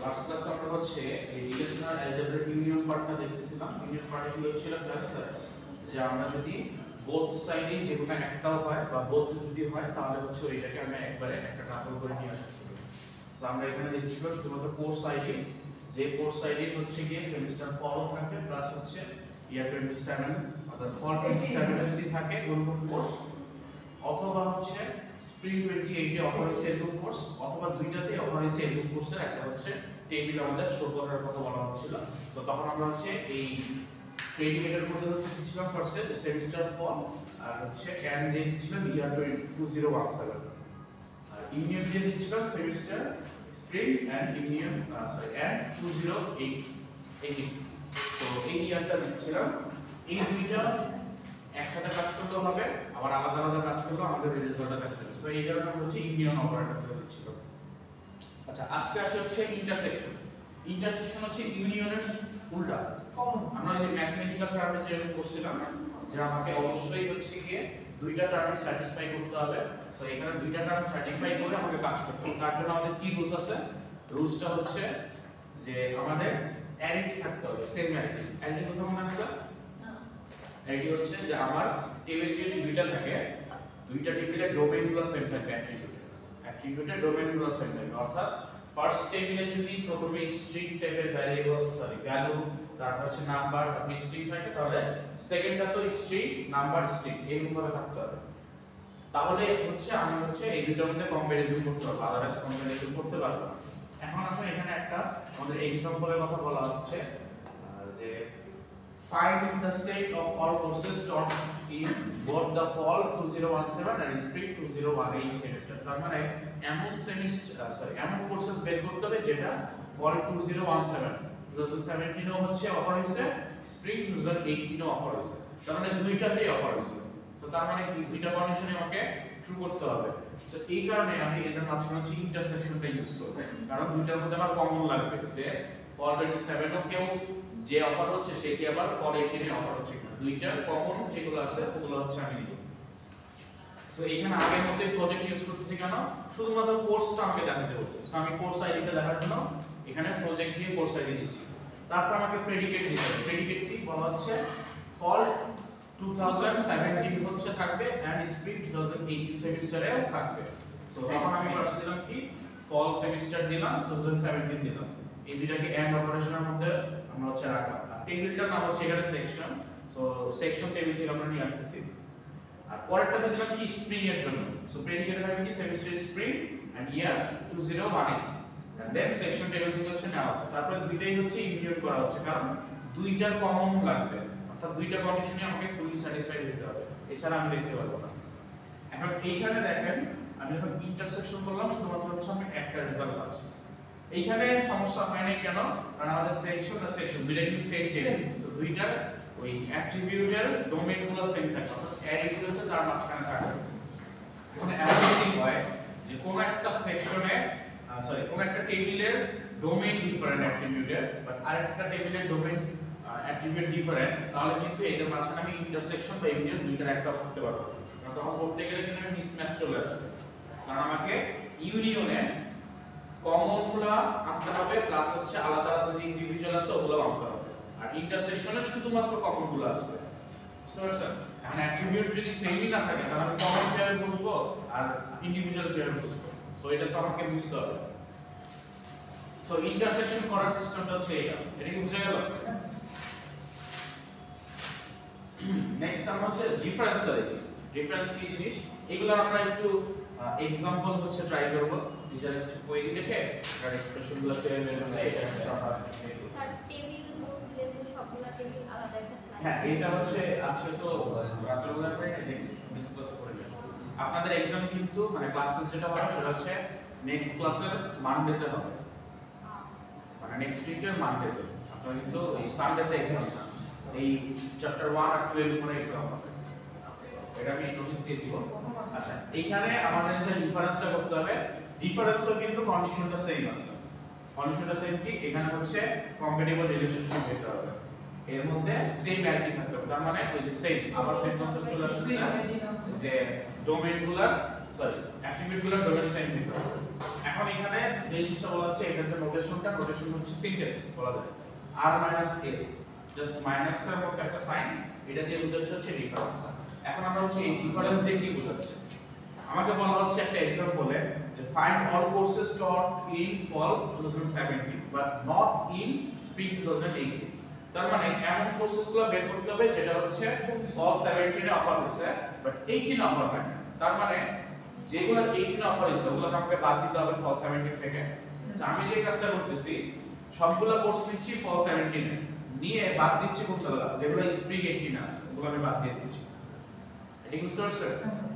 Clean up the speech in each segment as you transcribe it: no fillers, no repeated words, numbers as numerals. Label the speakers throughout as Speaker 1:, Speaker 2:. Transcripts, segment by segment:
Speaker 1: Last ক্লাসে আমরা হচ্ছে এই রিলেশনাল অ্যালজেব্রিক ইউনিয়ন পার্টটা দেখতেছিলাম। ইউনিয়ন পার্টে কি হচ্ছিল ক্লাস যে আমরা যদি বোথ সাইডে যে কোনো একটাও হয় বা বোথ যদি হয় তাহলে হচ্ছে ওইটাকে আমরা একবারে একটা টাপল করে নিয়ে আসতেছি। তো আমরা এখানে দেখছিলাম শুধুমাত্র কোর্স আইডি, যে কোর্স আইডি হচ্ছে গিয়ে সেমিস্টার ফলও থাকবে প্লাস হচ্ছে ইয়ার 27 অর্থাৎ ফল 27 এ যদি থাকে কোন কোর্স, অথবা হচ্ছে স্প্রিং 28 এ অফার হয়েছে এরকম কোর্স, অথবা দুইটাতেই অফার হয়েছে এরকম কোর্সের একটা হচ্ছে টেবিল আমাদের শো করার কথা বলা হচ্ছিল। তো তখন আমরা হচ্ছে এই প্রেডিকেটের মধ্যে হচ্ছে দিচ্ছিলাম ফার্স্টে সেমিস্টার ফল আর হচ্ছে ক্যান দিয়ে দিচ্ছিলাম ইয়ার 2017 আর ইউনিয়ন দিয়ে দিচ্ছিলাম semester spring and union and 2018। তো এই ইয়ারটা দিচ্ছিলাম। এই দুইটা একসাথে কাজ করতে হবে, আবার আলাদা আলাদা কাজ করলে আমাদের রেজাল্টটা কাজ করবে। সো এই কারণে হচ্ছে ইউনিয়ন অপারেটরটা ছিল। আচ্ছা, আজকে আসে হচ্ছে ইন্টারসেকশন। ইন্টারসেকশন হচ্ছে ইউনিয়নের উল্টা। আমরা যে ম্যাথমেটিক্যাল টার্মে যে করছিলাম যে আমাকে অবশ্যই হচ্ছে গিয়ে দুইটা টার্ম স্যাটিসফাই করতে হবে। সো এখানে দুইটা টার্ম স্যাটিসফাই করে আমাকে কাজ করতে হবে। তার জন্য আমাদের কি রুলস আছে? রুলসটা হচ্ছে যে আমাদের অ্যারিটি থাকতে হবে, সেম অ্যারিটি। অ্যারিটি কথা মনে আছে? আইডিয়া হচ্ছে যে আমার টেবিলে যদি দুইটা থাকে, দুইটা টেবিলের ডোমেইনগুলো সেম থাকবে অ্যাট্রিবিউটের ডোমেইনগুলো সেম থাকবে। অর্থাৎ ফার্স্ট টেবিলে যদি প্রথমে স্ট্রিং টাইপের ভ্যালু তারপর হচ্ছে নাম্বার আপনি স্ট্রিং থাকে, তাহলে সেকেন্ডটা তো স্ট্রিং নাম্বার স্ট্রিং এরকম ভাবে থাকতে হবে। তাহলে হচ্ছে আমি হচ্ছে এই দুটোর মধ্যে কম্পারিজন করতে পারবো, আদারওয়াইজ কম্পারিজন করতে পারবো না। এখন আসলে এখানে একটা আমাদের এক্সাম্পলের কথা বলা হচ্ছে যে find the set of all courses taught in both the fall 2017 and spring 2018 semester। তার মানে এমন সেমিস্টার এমন কোর্সেস বের করতে হবে যেটা fall 2017 এও হচ্ছে অফার হয়েছে, স্প্রিং 2018 এও অফার হয়েছে। তার মানে দুইটাতেই অফার হয়েছে। তো তার মানে কি দুইটা কন্ডিশনে আমাকে ট্রু করতে হবে। তো এই কারণে আমি এদের মাঝখানে হচ্ছে ইন্টারসেকশনটা ইউজ করব, কারণ দুইটার মধ্যে আমার কমন লাগবে যে fall 27 এও কেউ যে অফার হচ্ছে সে কি আবার ফল 18 এর অফার হচ্ছে কিনা, দুইটার কমন যেগুলো আছে ওগুলো হচ্ছে আমি নিব। সো এখানে আগের মতো প্রজেক্ট ইউজ করতেছি কেন? শুধুমাত্র কোর্সটা আমাকে দেখাতে বলছে। সো আমি কোর্স আইডিটা দেখার জন্য এখানে প্রজেক্ট দিয়ে কোর্স আইডি দিচ্ছি। তারপর আমাকে প্রেডিকেট দিতে হবে। প্রেডিকেট কি বলা হচ্ছে? ফল 2017 হচ্ছে থাকবে এন্ড স্প্রিং 2018 সেমিস্টারেও থাকবে। সো তখন আমি ফার্স্ট দিলাম কি ফল সেমিস্টার দিলাম 2017 দিলাম। এই দুইটাকে এন্ড অপারেশনের মধ্যে আমরা হচ্ছে রাখলাম। আর টেবিলটার নাম হচ্ছে এখানে সেকশন। সো সেকশন টেবিল থেকে আমরা নিয়ে আসতেছি। আর পরেরটাতে দিলাম কি স্প্রিং এর জন্য। সো প্রেডিকেটে থাকবে কি semester spring and year 2018 and then section table থেকে হচ্ছে নেওয়া হচ্ছে। তারপরে দুইটাই হচ্ছে ইনক্লুড করা হচ্ছে কারণ দুইটার কমন লাগবে, অর্থাৎ দুইটা কন্ডিশনে আমাকে ফুলি স্যাটিসফাইড হতে হবে, এছাড়া আমি দেখতে পারবো না। এখন এইখানে দেখেন আমি যখন ইন্টারসেকশন করলাম শুধুমাত্র হচ্ছে আমি একটা রেজাল্ট পাচ্ছি। এইখানে সমস্যা হয় না কেন? কারণ আমাদের সেকশন আর সেকশন দুইটা কিন্তু সেম টেবিল। সো দুইটার ওই অ্যাট্রিবিউটের ডোমেইনগুলো সেম থাকে, অর্থাৎ অ্যাট্রিবিউট হচ্ছে তার মাঝখানে থাকে। এখন এমনই হয় যে কোন একটা সেকশনে কোন একটা টেবিলের ডোমেইন ডিফারেন্ট অ্যাট্রিবিউটের, বাট আরেকটা টেবিলের ডোমেইন অ্যাট্রিবিউট ডিফারেন্ট, তাহলে কিন্তু এদের মাঝখানে আমি ইন্টারসেকশন বা ইউনিয়ন দুইটার একটা করতে পারবো। কারণ তখন করতে গেলে কিন্তু মিসম্যাচ চলে আসবে, কারণ আমাকে ইউনিয়নে কমনগুলো আনতে হবে প্লাস হচ্ছে আলাদা আলাদা যে ইন্ডিভিজুয়াল আছে ওগুলো আনতে হবে। আর ইন্টারসেকশনে শুধুমাত্র কমনগুলো আসবে। বুঝতে পারছেন? এখন অ্যাট্রিবিউট যদি সেমই না থাকে তাহলে আমি কমন কিভাবে বুঝবো আর ইন্ডিভিজুয়াল কিভাবে বুঝবো? সো এটা তো আমাকে বুঝতে হবে। সো ইন্টারসেকশন করার সিস্টেমটা হচ্ছে এটা। এটা কি বুঝা গেল? নেক্সট আমরা হচ্ছে ডিফারেন্স দেখি। ডিফারেন্স কি জিনিস এগুলো আমরা একটু এক্সাম্পল হচ্ছে ট্রাই করব। টিচারের কিছু কোয়েরি লিখে আর এক্সপ্রেশনগুলো পেয়ে বের হলে এটা একটা
Speaker 2: স্যার টেবিল বলছিলেন যে সবগুলা টেবিল আলাদা একটা স্লাইড।
Speaker 1: হ্যাঁ, এটা হচ্ছে আজকে তো রাতের বেলা করে নেক্সট ক্লাসে করে নেব। আপনাদের एग्जाम কিন্তু মানে ক্লাসেস যেটা হবে সেটা হচ্ছে নেক্সট ক্লাসের মানডেতে হবে, মানে নেক্সট উইকের মানডেতে। আপনারা কিন্তু এই সানডেতে एग्जाम না, এই চ্যাপ্টার 1 আর 2 এর উপরে एग्जाम হবে। এটা আমি নোটিস দিয়ে দিব। আচ্ছা, এইখানে আমাদের যে ডিফারেন্সটা করতে হবে, ডিফারেন্সও কিন্তু কন্ডিশনটা সেম আছে। কন্ডিশনটা সেম কি? এখানে হচ্ছে কম্প্যাটিবল রিলেশনশিপ হতে হবে, এর মধ্যে সেম অ্যারিটি থাকতে হবে। তার মানে ওই যে সেম আবার সেম কনসেপ্ট চলে আসছে যে ডোমেইনগুলো সরি অ্যাট্রিবিউটগুলো ডোমেন সাইন দিতে হবে। এখন এখানে যে জিনিসটা বলা হচ্ছে এটার যে নোটেশন হচ্ছে সিনট্যাক্স বলা যায় r - s জাস্ট মাইনাসের মতো একটা সাইন, এটা দিয়ে বোঝাচ্ছে হচ্ছে ডিফারেন্সটা। এখন আমরা হচ্ছে এই ডিফারেন্স দিয়ে কি বোঝাচ্ছে, আমাকে বলা হচ্ছে একটা एग्जांपलে যে find all courses taught in fall 2017 but not in spring 2018। তার মানে এমন কোর্সেসগুলো বের করতে হবে যেটা হচ্ছে ফল 17 এ অফার হয়েছে বাট 18 অফার হয় না। তার মানে যেগুলো 18 অফার হয়েছে ওগুলো আমাকে বাদ দিতে হবে ফল 17 থেকে। আমি যে কাজটা করতেছি সবগুলো কোর্স নিচ্ছি ফল 17 এ, নিয়ে বাদ দিচ্ছি কোনগুলো যেগুলো স্প্রিং 18 আছে ওগুলো আমি বাদ দিয়ে দিচ্ছি। এটা কি বুঝতে পারছেন?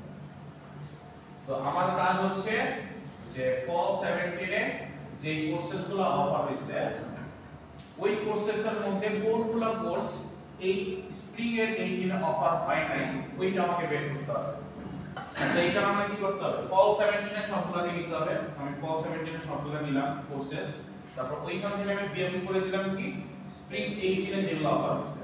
Speaker 1: তো আমার কাজ হচ্ছে যে ফল 17 এ যে কোর্সেসগুলো অফার হয়েছে ওই কোর্সেসের মধ্যে কোনগুলো কোর্স এই স্প্রিং এর 18 এ অফার হয় নাই ওইটা আমাকে বের করতে হবে। আচ্ছা এইটা আমরা কি করতে হবে, ফল 17 এর সবগুলোকে নিতে হবে। আমি ফল 17 এর সবগুলো নিলাম কোর্সেস, তারপর ওইখান থেকে আমি বিয়োগ করে দিলাম কি স্প্রিং 18 এ যেগুলো অফার হয়েছে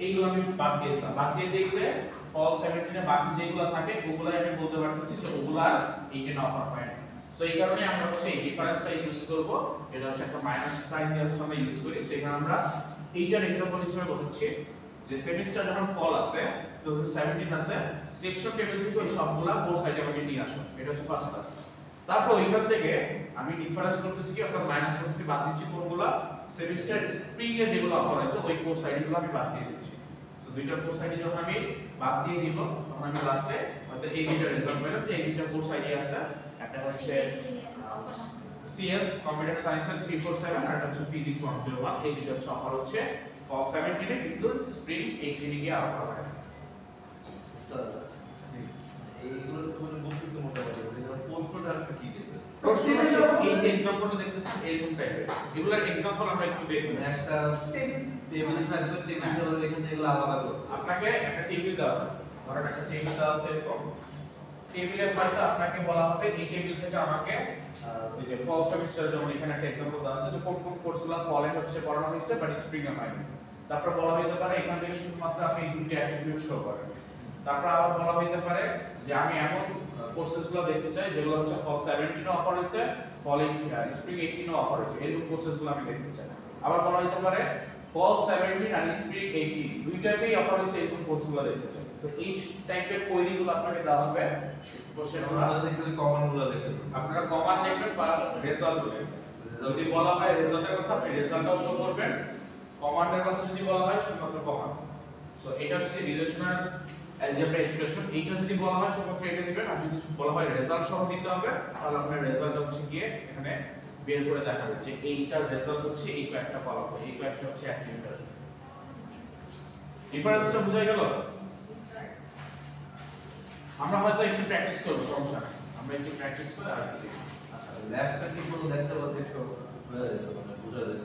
Speaker 1: এইগুলো আমি বাদ দিয়ে দিলাম। বাদ দিয়ে দেখলে ফল 17 এ বাকি যেগুলো থাকে ওগুলাই আমি বলতে পারতেছি যে ওগুলো আর 18 অফার হয় না। সো এই কারণে আমরা হচ্ছে এই ডিফারেন্সটা ইউজ করব, এটা হচ্ছে একটা মাইনাস সাইন দিয়ে হচ্ছে আমরা ইউজ করি। সেখানে আমরা এইটার एग्जांपल হিসেবে বলছি যে সেমিস্টার যখন ফল আছে 2017 আছে সেকশন টেবিল থেকে ওই সবগুলা কোর্স আইটেম আমি নিয়ে আসব, এটা হচ্ছে ফার্স্ট কাজ। তারপর ওইখান থেকে আমি ডিফারেন্স করতেছি কি অর্থাৎ মাইনাস করতেছি, বাদ দিচ্ছি কোনগুলা সেমিস্টার স্প্রিং এ যেগুলো অফার আছে ওই কোর্স আইডিগুলো আমি বাদ দিয়ে দিচ্ছি। সো দুইটা কোর্স আইডি যখন আমি বাদ দিয়ে দিব তখন আমি লাস্টে হয়তো এই দুইটা রেজাল্ট পেলাম যে এই দুইটা কোর্স আইডি আছে, একটা হচ্ছে সিএস কম্পিউটার সায়েন্স 347 আর একটা হচ্ছে ফিজিক্স 101। এই দুটো হচ্ছে অফার হচ্ছে ফল 17 এ কিন্তু স্প্রিং 18 এ গিয়ে অফার হয়।
Speaker 3: এইগুলো তো মানে বুঝতেছি মোটামুটি, যেমন পোস্টটা আর কি দিতে
Speaker 1: প্রশ্ন হচ্ছে এই যে एग्जांपलটা দেখতেছেন এরকম টাইপের, এগুলার एग्जांपल আমরা একটু দেখব।
Speaker 3: একটা টেবিল থাকবে, টেবিলের উপর এখান থেকে এগুলো আলাদা করব।
Speaker 1: আপনাকে একটা টেবিল দেওয়া হবে, ধরেন একটা টেবিল দেওয়া আছে এরকম, টেবিলের পরে আপনাকে বলা হবে এই টেবিল থেকে আমাকে এই যে ফল সেমিস্টার যেমন এখানে একটা एग्जांपल দেওয়া আছে যে কোন কোন কোর্সগুলো ফলে হচ্ছে পড়ানো হয়েছে বাট স্প্রিং এ হয়নি। তারপর বলা হতে পারে এখান থেকে শুধুমাত্র আপনি এই দুটো অ্যাট্রিবিউট শো করেন। তারপর আবার বলা হতে পারে যে আমি এমন কোর্সেসগুলো দেখতে চাই যেগুলো হচ্ছে ফল 17 এ অফার হয়েছে, ফল স্প্রিং 18 এ অফার হয়েছে, এরকম কোর্সেসগুলো আমি দেখতে চাই। আবার বলা হতে পারে ফল 17 আর স্প্রিং 18 দুইটাতেই অফার হয়েছে এরকম কোর্সগুলো দেখতে চাই। সো এই টাইপের কোয়েরিগুলো আপনাকে দেওয়া হবে কোশ্চেনগুলো,
Speaker 3: আমরা দেখতে কমনগুলো লিখে দেব।
Speaker 1: আপনারা কমান লিখবেন প্লাস রেজাল্ট লিখবেন। যদি বলা হয় রেজাল্টের কথা আপনি রেজাল্টটাও শো করবেন, কমান্ডের কথা যদি বলা হয় শুধুমাত্র কমান্ড। সো এটা হচ্ছে রিলেশনাল অ্যালজেব্রা এক্সপ্রেশন, এইটা যদি বলা হয় শুধুমাত্র এটা দিবেন, আর যদি বলা হয় রেজাল্ট সহ দিতে হবে তাহলে আপনার রেজাল্ট হচ্ছে গিয়ে এখানে বের করে দেখাবে যে এইটার রেজাল্ট হচ্ছে এই কয়েকটা ফলাফল, এই কয়েকটা হচ্ছে অ্যাক্টিভিটি। ডিফারেন্সটা বোঝা গেল? আমরা হয়তো একটু প্র্যাকটিস করব, সমস্যা নেই, আমরা একটু প্র্যাকটিস করে আর কি।
Speaker 3: আচ্ছা ল্যাবটা কি কোনো দেখতে পাচ্ছি একটু বুঝা যায়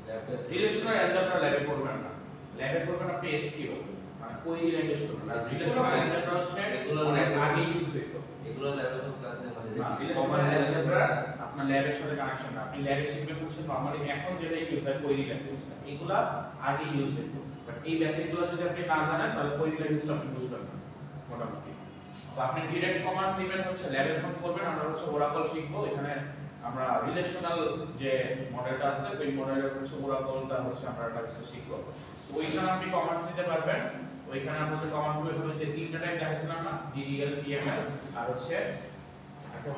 Speaker 3: ল্যাবটা
Speaker 1: রিলেশনাল অ্যালজেব্রা ল্যাবে করবেন না, ল্যাবে করবেন আপনি এসকিউ মানে কোয়েরি ল্যাঙ্গুয়েজ করবেন। আর রিলেশনাল অ্যালজেব্রা হচ্ছে
Speaker 3: এগুলো
Speaker 1: অনেক আগে ইউজ হতো,
Speaker 3: এগুলো ল্যাবে তো কাজে মানে
Speaker 1: না রিলেশনাল অ্যালজেব্রা আপনার ল্যাবের সাথে কানেকশন না, আপনি ল্যাবে শিখবেন হচ্ছে নরমালি এখন যেটা ইউজ হয় কোয়েরি ল্যাঙ্গুয়েজ, এগুলা আগে ইউজ হতো। বাট এই বেসিকগুলো যদি আপনি না জানেন তাহলে কোয়েরি ল্যাঙ্গুয়েজটা আপনি বুঝবেন না মোটামুটি। তো আপনি ডিরেক্ট কমান্ড দিবেন হচ্ছে ল্যাবে যখন করবেন আমরা হচ্ছে ওরাকল শিখবো, এখানে আমরা রিলেশনাল যে মডেলটা আছে ওই মডেলের হচ্ছে ওরাকলটা হচ্ছে আমরা একটা শিখবো। সো ওইখানে আপনি কমান্ড দিতে পারবেন, ওইখানে আমরা যে কমান্ডগুলো হলো যে তিনটা টাইপ দেখাছিলাম না, ডিডিএল পিএমএল আর হচ্ছে একটা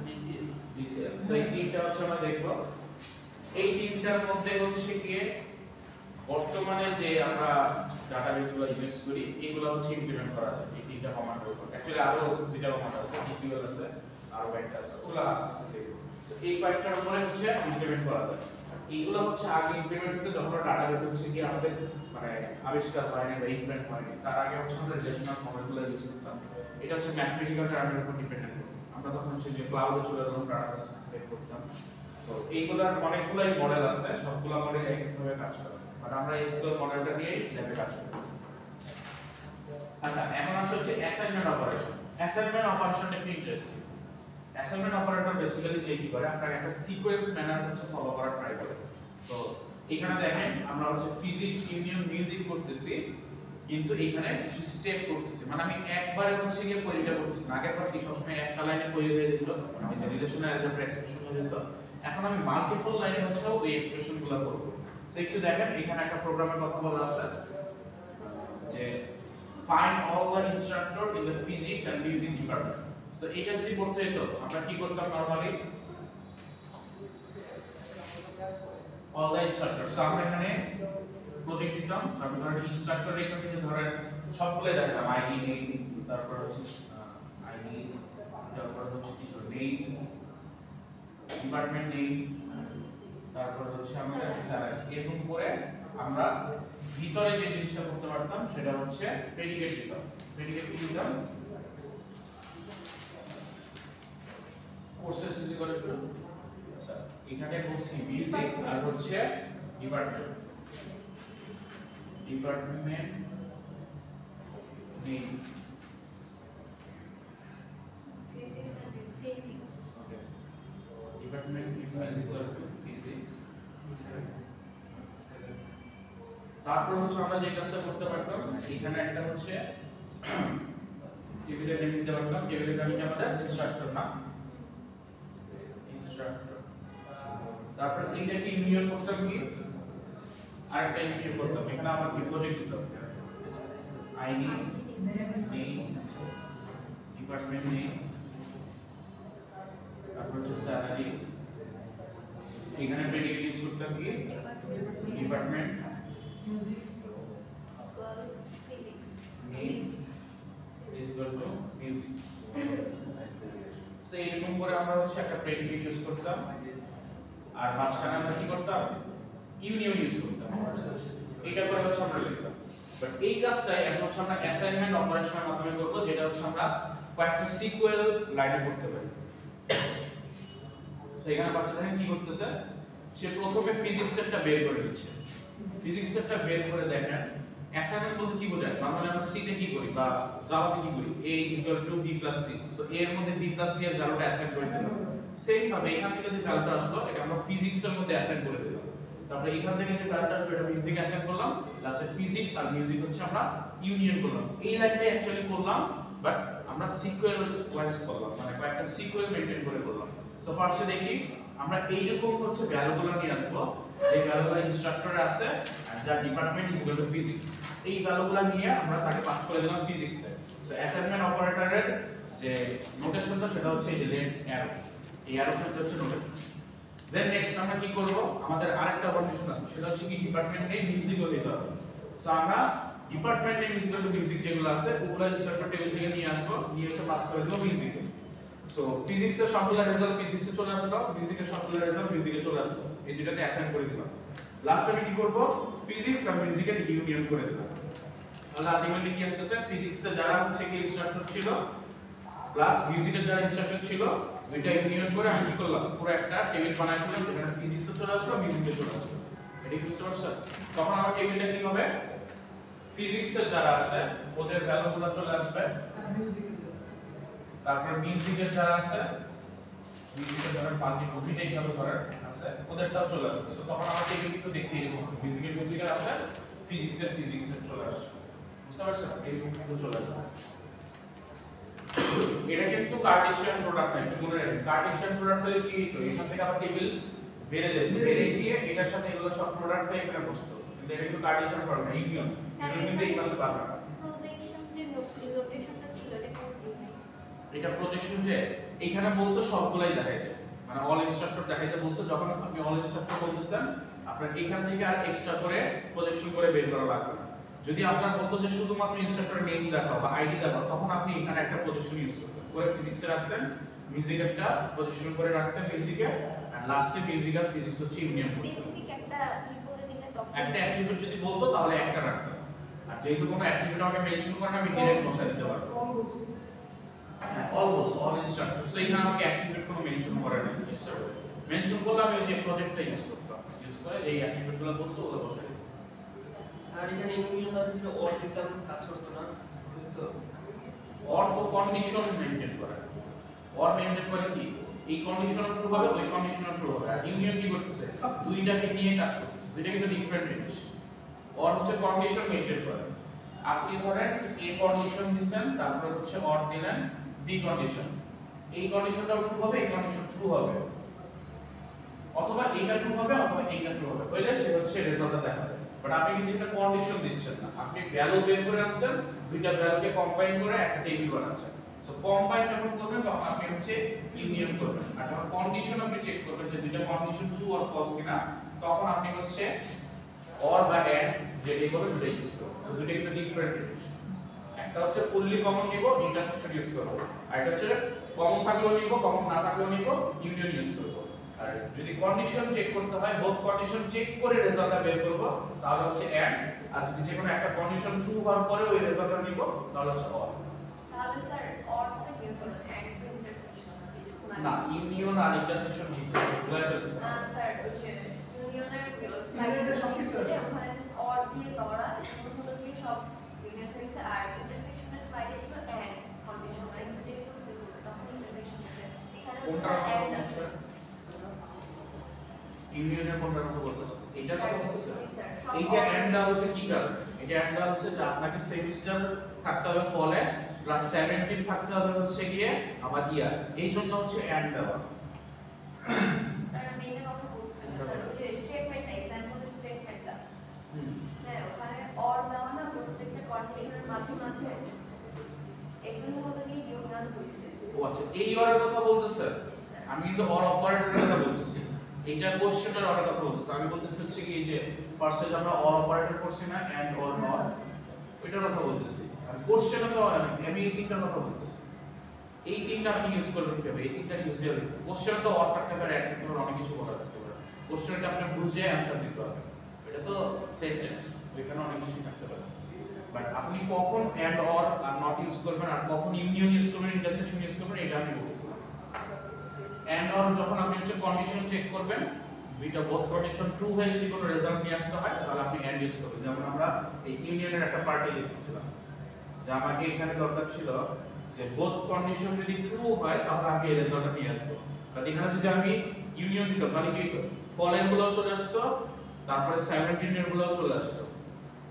Speaker 1: ডিসিএল। সো এই তিনটা হচ্ছে আমরা দেখবো। এই তিনটার মধ্যে হচ্ছে কি বর্তমানে যে আমরা ডাটাবেসগুলো ইউজ করি এগুলো হচ্ছে ইমপ্লিমেন্ট করা যায় এই তিনটা কমান্ডের উপর। অ্যাকচুয়ালি আরো দুইটা কমান্ড আছে, ইকিউএল আছে আর কয়েকটা আছে, ওগুলো আস্তে আস্তে দেখব। সো এই কয়েকটার উপরে হচ্ছে ইমপ্লিমেন্ট করা যায়। এইগুলো হচ্ছে আগে ইমপ্লিমেন্ট করতে যখন ডাটাবেস হচ্ছে কি আমাদের মানে আবিষ্কার হয়নি বা ইমপ্লিমেন্ট হয়নি, তার আগে হচ্ছে আমরা রিলেশনাল মডেলগুলো ইউজ করতাম। এটা হচ্ছে ম্যাথমেটিক্যাল টার্মের উপর ডিপেন্ডেন্ট করতো। আমরা তখন হচ্ছে যে ক্লাউডে চলে গেলাম ডাটাবেস সেট করতাম। সো এইগুলোর অনেকগুলাই মডেল আছে, সবগুলো মডেল একইভাবে কাজ করে, বাট আমরা এসকিউএল মডেলটা নিয়ে ল্যাবে কাজ করি। আচ্ছা এখন আসলে হচ্ছে অ্যাসাইনমেন্ট অপারেশন। অ্যাসাইনমেন্ট অপারেশনটা একটু ইন্টারেস্টিং। অ্যাসাইনমেন্ট অপারেটর বেসিক্যালি যে কি করে আপনাকে একটা সিকোয়েন্স ম্যানার হচ্ছে ফলো করার ট্রাই করে। তো এখানে দেখেন আমরা হচ্ছে ফিজিক্স ইউনিয়ন মিউজিক করতেছি, কিন্তু এখানে কিছু স্টেপ করতেছি, মানে আমি একবারে হচ্ছে গিয়ে কোয়েরিটা করতেছি না। আগেরবার কি সবসময় একটা লাইনে কোয়েরি হয়ে যেত, মানে ওই যে রিলেশনাল অ্যালজেব্রা এক্সপ্রেশন হয়ে যেত। এখন আমি মাল্টিপল লাইনে হচ্ছে ওই এক্সপ্রেশনগুলো করব। সো একটু দেখেন এখানে একটা প্রোগ্রামের কথা বলা আছে যে find all the instructor in the physics and music department. So এটা যদি করতে হতো আমরা কি করতাম normally, all the instructors। So আমরা এখানে প্রজেক্ট দিতাম, তারপর ধরেন ইনস্ট্রাক্টর এখান থেকে ধরেন সবগুলো দেখাতাম, আইডি নেই, তারপর হচ্ছে আইডি, তারপর হচ্ছে কি নেই, ডিপার্টমেন্ট নেই, তারপর হচ্ছে আমরা স্যালারি। এরকম করে আমরা ভিতরে যে জিনিসটা করতে পারতাম সেটা হচ্ছে প্রেডিকেট দিতাম। প্রেডিকেট কি দিতাম, কোর্সেস ইজ ইকুয়াল টু, আচ্ছা এখানে বলছি বেসিক আর হচ্ছে department, department name
Speaker 2: Physics.
Speaker 1: Okay, department name is equal to physics. তারপর হচ্ছে আমরা যে কাজটা করতে পারতাম এখানে একটা হচ্ছে টেবিলের নেম দিতে পারতাম। টেবিলের নাম কি আমাদের ইনস্ট্রাক্টর না, ইনস্ট্রাক্টর। তারপর এইটাকে ইউনিয়ন করতাম কি আরেকটা ইউনিয়ন করতাম, এখানে আমার কি প্রজেক্ট দিতাম, আইডি নেম, ডিপার্টমেন্ট নেম, তারপর হচ্ছে স্যালারি। এখানে প্রেডিকেট ইউজ করতাম কি department
Speaker 2: Physics.
Speaker 1: Name is equal to music. So এরকম করে আমরা হচ্ছে একটা প্রেডিকেট ইউজ করতাম, আর মাঝখানে আমরা কি করতাম ইউনিয়ন ইউজ করতাম। এটা করে হচ্ছে আমরা লিখতাম। বাট এই কাজটাই এখন হচ্ছে আমরা অ্যাসাইনমেন্ট অপারেশনের মাধ্যমে করব, যেটা হচ্ছে আমরা কয়েকটা সিকোয়েল লাইনে করতে পারি। সো এখানে পাশে দেখেন কি করতেছে, সে প্রথমে ফিজিক্স সেটটা বের করে দিচ্ছে। ফিজিক্স সেটটা বের করে দেখেন অ্যাসাইনমেন্ট বলতে কি বোঝায়, নরমালি আমরা সি তে কি করি বা জাভাতে কি করি, a b + c। সো এর মধ্যে b + c এর ভ্যালুটা অ্যাসাইন করে দিলাম। সেম ভাবে এখান থেকে যে ভ্যালুটা আসলো এটা আমরা ফিজিক্সের মধ্যে অ্যাসাইন করে দিলাম। তারপরে এখান থেকে যে ভ্যালুটা আসবে এটা মিউজিক অ্যাসাইন করলাম, লাস্টে ফিজিক্স আর মিউজিক হচ্ছে আমরা ইউনিয়ন করলাম। এই লাইনটাই অ্যাকচুয়ালি করলাম, বাট আমরা সিকোয়েল ওয়াইজ করলাম, মানে কয়েকটা সিকোয়েল মেইনটেইন করে করলাম। সো ফার্স্টে দেখি আমরা এইরকম হচ্ছে ভ্যালুগুলো নিয়ে আসবো, এই ভ্যালুগুলো ইনস্ট্রাক্টরে আছে আর যার department is equal to physics. এই ভ্যালুগুলো নিয়ে আমরা তাকে পাস করে দিলাম ফিজিক্সে। সো অ্যাসাইনমেন্ট অপারেটরের যে নোটেশনটা সেটা হচ্ছে এই যে লেফট অ্যারো, এই অ্যারো সেটা হচ্ছে নোটেশন। দেন নেক্সট আমরা কি করব, আমাদের আরেকটা কন্ডিশন আছে, সেটা হচ্ছে কি ডিপার্টমেন্ট নেম মিউজিকও দিতে হবে। সো আমরা department name is equal to music যেগুলো আছে ওগুলো ইনস্ট্রাক্টর টেবিল থেকে নিয়ে আসবো, নিয়ে এসে পাস করে দেব মিউজিকে। সো ফিজিক্সের সবগুলো রেজাল্ট ফিজিক্সে চলে আসলো, মিউজিকের সবগুলো রেজাল্ট মিউজিকে চলে আসলো। এই দুটাতে অ্যাসাইন করে দিলাম। লাস্ট আমি কি করব, ফিজিক্স আর মিউজিকের ইউনিয়ন করে দিলাম। তাহলে আলটিমেটলি কি আসছে, ফিজিক্সে যারা হচ্ছে কি ইনস্ট্রাক্টর ছিল প্লাস মিউজিকের যারা ইনস্ট্রাক্টর ছিল দুইটা ইউনিয়ন করে আমি কি করলাম, পুরো একটা টেবিল বানাই দিলাম, যেখানে ফিজিক্সে চলে আসলো মিউজিকে চলে আসলো। এটা কি বুঝতে পারছেন? তখন আমার টেবিলটা কি হবে, ফিজিক্সের যারা আছে ওদের ভ্যালুগুলো চলে আসবে, তারপর মিউজিকের যারা আছে মিউজিকের যারা পাল্টি প্রতিটাই ভ্যালু ধরার আছে ওদেরটাও চলে আসবে। সো তখন আমার টেবিল কিন্তু দেখতে এরকম মিউজিকের আছে, ফিজিক্সের চলে আসছে। বুঝতে পারছেন? এরকম কিন্তু চলে আসবে। এটা কিন্তু কার্টেসিয়ান প্রোডাক্ট না, একটু মনে রাখবেন। কার্টেসিয়ান প্রোডাক্ট হলে কি হতো, এখান থেকে আবার টেবিল বেড়ে যেত, বেড়ে গিয়ে এটার সাথে এগুলো সব প্রোডাক্ট হয়ে এখানে বসতো। কিন্তু এটা কিন্তু কার্টেসিয়ান প্রোডাক্ট না, ইউনিয়ন। এটা কিন্তু এই পাশে পাবে না।
Speaker 2: প্রজেকশন যে নোটেশনটা ছিল এটা কোন দিকে?
Speaker 1: এটা প্রজেকশন যে এখানে বলছে সবগুলাই দেখাইতে, মানে অল ইনস্ট্রাক্টর দেখাইতে বলছে। যখন আপনি অল ইনস্ট্রাক্টর বলতেছেন আপনার এখান থেকে আর এক্সট্রা করে প্রজেকশন করে বের করা লাগবে না। যদি আপনার বলতো যে শুধুমাত্র ইনস্ট্রাক্টর নেম দেখাও বা আইডি দেখাও, তখন আপনি এখানে একটা প্রজেকশন ইউজ করতেন, করে ফিজিক্সে রাখতেন, মিউজিক একটা প্রজেকশন করে রাখতেন মিউজিকে, আর লাস্টে মিউজিক আর ফিজিক্স হচ্ছে ইউনিয়ন করতেন।
Speaker 2: স্পেসিফিক একটা বলে দিলে তখন
Speaker 1: একটা অ্যাট্রিবিউট যদি বলতো তাহলে একটা রাখতাম, আর যেহেতু কোনো অ্যাট্রিবিউট আমাকে মেনশন করে না আমি ডিরেক্ট বসাই দিতে পারবো। Almost all instructor. সো এখানে আমাকে অ্যাট্রিবিউট কোনো মেনশন করে না, মেনশন করলে আমি যে প্রজেক্টটা ইউজ করতাম, ইউজ করে এই অ্যাট্রিবিউটগুলো বলছো ওগুলো বসাই দিতাম।
Speaker 4: স্যার এখানে ইউনিয়ন না দিলে অর দিতাম, কাজ করতো না তো।
Speaker 1: অর তো কন্ডিশন মেইনটেইন করে, অর মেইনটেইন করে কি এই কন্ডিশনের ট্রু হবে ওই কন্ডিশনের ট্রু হবে। আর ইউনিয়ন কি করতেছে, দুইটাকে নিয়ে কাজ করতেছে, দুইটা কিন্তু ডিফারেন্ট জিনিস। অর হচ্ছে কন্ডিশন মেইনটেইন করে, আপনি ধরেন এ কন্ডিশন দিবেন, তারপর হচ্ছে অর দিলেন বি কন্ডিশন, এই কন্ডিশনটাও ট্রু হবে, এই কন্ডিশন ট্রু হবে, অথবা এইটা ট্রু হবে অথবা এইটা ট্রু হবে, হইলে সে হচ্ছে রেজাল্টটা দেখাবে। বাট আপনি কিন্তু এখানে কন্ডিশন দিচ্ছেন না, আপনি ভ্যালু বের করে আনছেন, দুইটা ভ্যালুকে কম্বাইন করে একটা টেবিল বানাচ্ছেন। সো কম্বাইন যখন করবেন তখন আপনি হচ্ছে ইউনিয়ন করবেন, আর যখন কন্ডিশন আপনি চেক করবেন যে দুইটা কন্ডিশন ট্রু অর ফলস কিনা, তখন আপনি হচ্ছে অর বা এন্ড যেটাই করবেন দুটোই ইউজ করবেন। সো দুটো কিন্তু ডিফারেন্ট জিনিস, একটা হচ্ছে ফুললি কমন নিব, ইন্টারসেকশন ইউজ করব, আর এটা হচ্ছে কমন থাকলেও নিব, কমন না থাকলেও নিব, ইউনিয়ন ইউজ করব। আর যদি কন্ডিশন চেক করতে হয়, বোথ কন্ডিশন চেক করে রেজাল্টটা বের করব, তাহলে হচ্ছে এন্ড, আর যদি যে কোনো একটা কন্ডিশন ট্রু হওয়ার পরে ওই রেজাল্টটা নিব, তাহলে হচ্ছে অর।
Speaker 2: তাহলে স্যার অর তো ইউজ করুন এন্ড টু ইন্টারসেকশন কিছু
Speaker 1: না, ইউনিয়ন আর ইন্টারসেকশন নিব ভুলে ফেলতেছেন।
Speaker 2: স্যার হচ্ছে ইউনিয়নের
Speaker 5: ইউনিয়নের সবকিছু আছে।
Speaker 2: ওখানে জাস্ট অর দিয়ে করা এগুলো কি সব ইউনিয়ন হইছে, আর ইন্টারসেকশনের স্লাইডে ছিল এন্ড কন্ডিশন, এই দুটোই ফুলফিল করতে তখন ইন্টারসেকশন হচ্ছে। এখানে
Speaker 1: কোনটা
Speaker 2: স্যার এন্ড আছে।
Speaker 1: ইউনিয়নের কোনটার কথা বলতেছেন? এইটা কথা বলতেছেন?
Speaker 2: জি স্যার, সব
Speaker 1: এইটা
Speaker 2: or-
Speaker 1: এন্ড দেওয়া হচ্ছে কি কারণে? এটা এন্ড দেওয়া হচ্ছে যে আপনাকে সেমিস্টার থাকতে হবে ফলে প্লাস 17 থাকতে হবে হচ্ছে গিয়ে আবার ইয়ার, এই জন্য হচ্ছে এন্ড দেওয়া।
Speaker 2: স্যার আমি এটা কথা বলতেছিলাম স্যার, ওই যে স্টেটমেন্ট এক্সাম্পলের স্টেটমেন্টটা, হ্যাঁ ওখানে অর দেওয়া না প্রত্যেকটা কন্ডিশনের মাঝে মাঝে, এজন্য হলো কি ইউনিয়ন হইছে।
Speaker 1: ও আচ্ছা, এই অরের কথা বলতেছেন? আমি কিন্তু অর অপারেটরের কথা বলতেছি, এইটা কোশ্চেনের অরের কথা বলতেছি। আমি বলতেছি হচ্ছে কি যে ফার্স্টে যে আমরা অর অপারেটর করছি না, এন্ড অর নট, এটার কথা বলতেছি। আর কোশ্চেনে তো আমি এই তিনটার কথা বলতেছি। এই তিনটা আপনি ইউজ করবেন কিভাবে, এই তিনটা ইউজ করবেন। কোশ্চেনে তো অর থাকতে পারে, অ্যাড থাকতে পারে, অনেক কিছু করা থাকতে পারে। কোশ্চেনটা আপনি বুঝে অ্যানসার দিতে হবে, এটা তো সেন্টেন্স, এখানে অনেক কিছু থাকতে পারে। বাট আপনি কখন এন্ড অর আর নট ইউজ করবেন, আর কখন ইউনিয়ন ইউজ করবেন, ইন্টারসেকশন ইউজ করবেন, এটা আমি বলছিলাম। এন্ড অর যখন আপনি হচ্ছে কন্ডিশন চেক করবেন, দুইটা বোথ কন্ডিশন ট্রু হয়ে যদি কোনো রেজাল্ট নিয়ে আসতে হয়, তাহলে আপনি এন্ড ইউজ করবেন। যেমন আমরা এই ইউনিয়নের একটা পার্টি দেখতেছিলাম, যে আমাকে এখানে দরকার ছিল যে বোথ কন্ডিশন যদি ট্রু হয় তাহলে আমি এই রেজাল্টটা নিয়ে আসবো। বাট এখানে যদি আমি ইউনিয়ন দিতাম তাহলে কি হতো, ফলের গুলোও চলে আসতো, তারপরে 17 এর গুলোও চলে আসতো,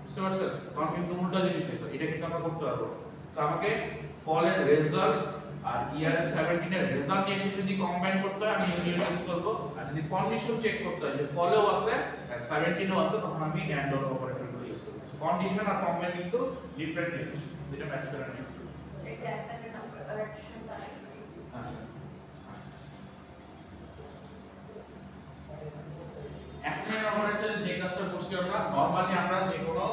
Speaker 1: বুঝতে পারছেন? তখন কিন্তু উল্টা জিনিস হতো, এটা কিন্তু আমরা করতে পারবো। সো আমাকে ফলের রেজাল্ট আর ইয়ারের 17 এর রেজাল্ট নিয়ে এসে যদি কম্বাইন করতে হয়, আমি ইউনিয়ন ইউজ করবো। আর যদি কন্ডিশন চেক করতে হয় যে ফলেও আছে আর 17 ও আছে, তখন আমি এন্ড অর অপারেটর গুলো ইউজ করবো। কন্ডিশন আর কম্বাইন কিন্তু ডিফারেন্ট জিনিস, দুটো ম্যাচ করে নিতে হবে।
Speaker 2: সেটা অ্যাসাইনমেন্ট অপারেশনটা
Speaker 1: আচ্ছা, অ্যাসাইনমেন্ট অপারেটরে যে কাজটা করছি আমরা, নরমালি আমরা যে কোনো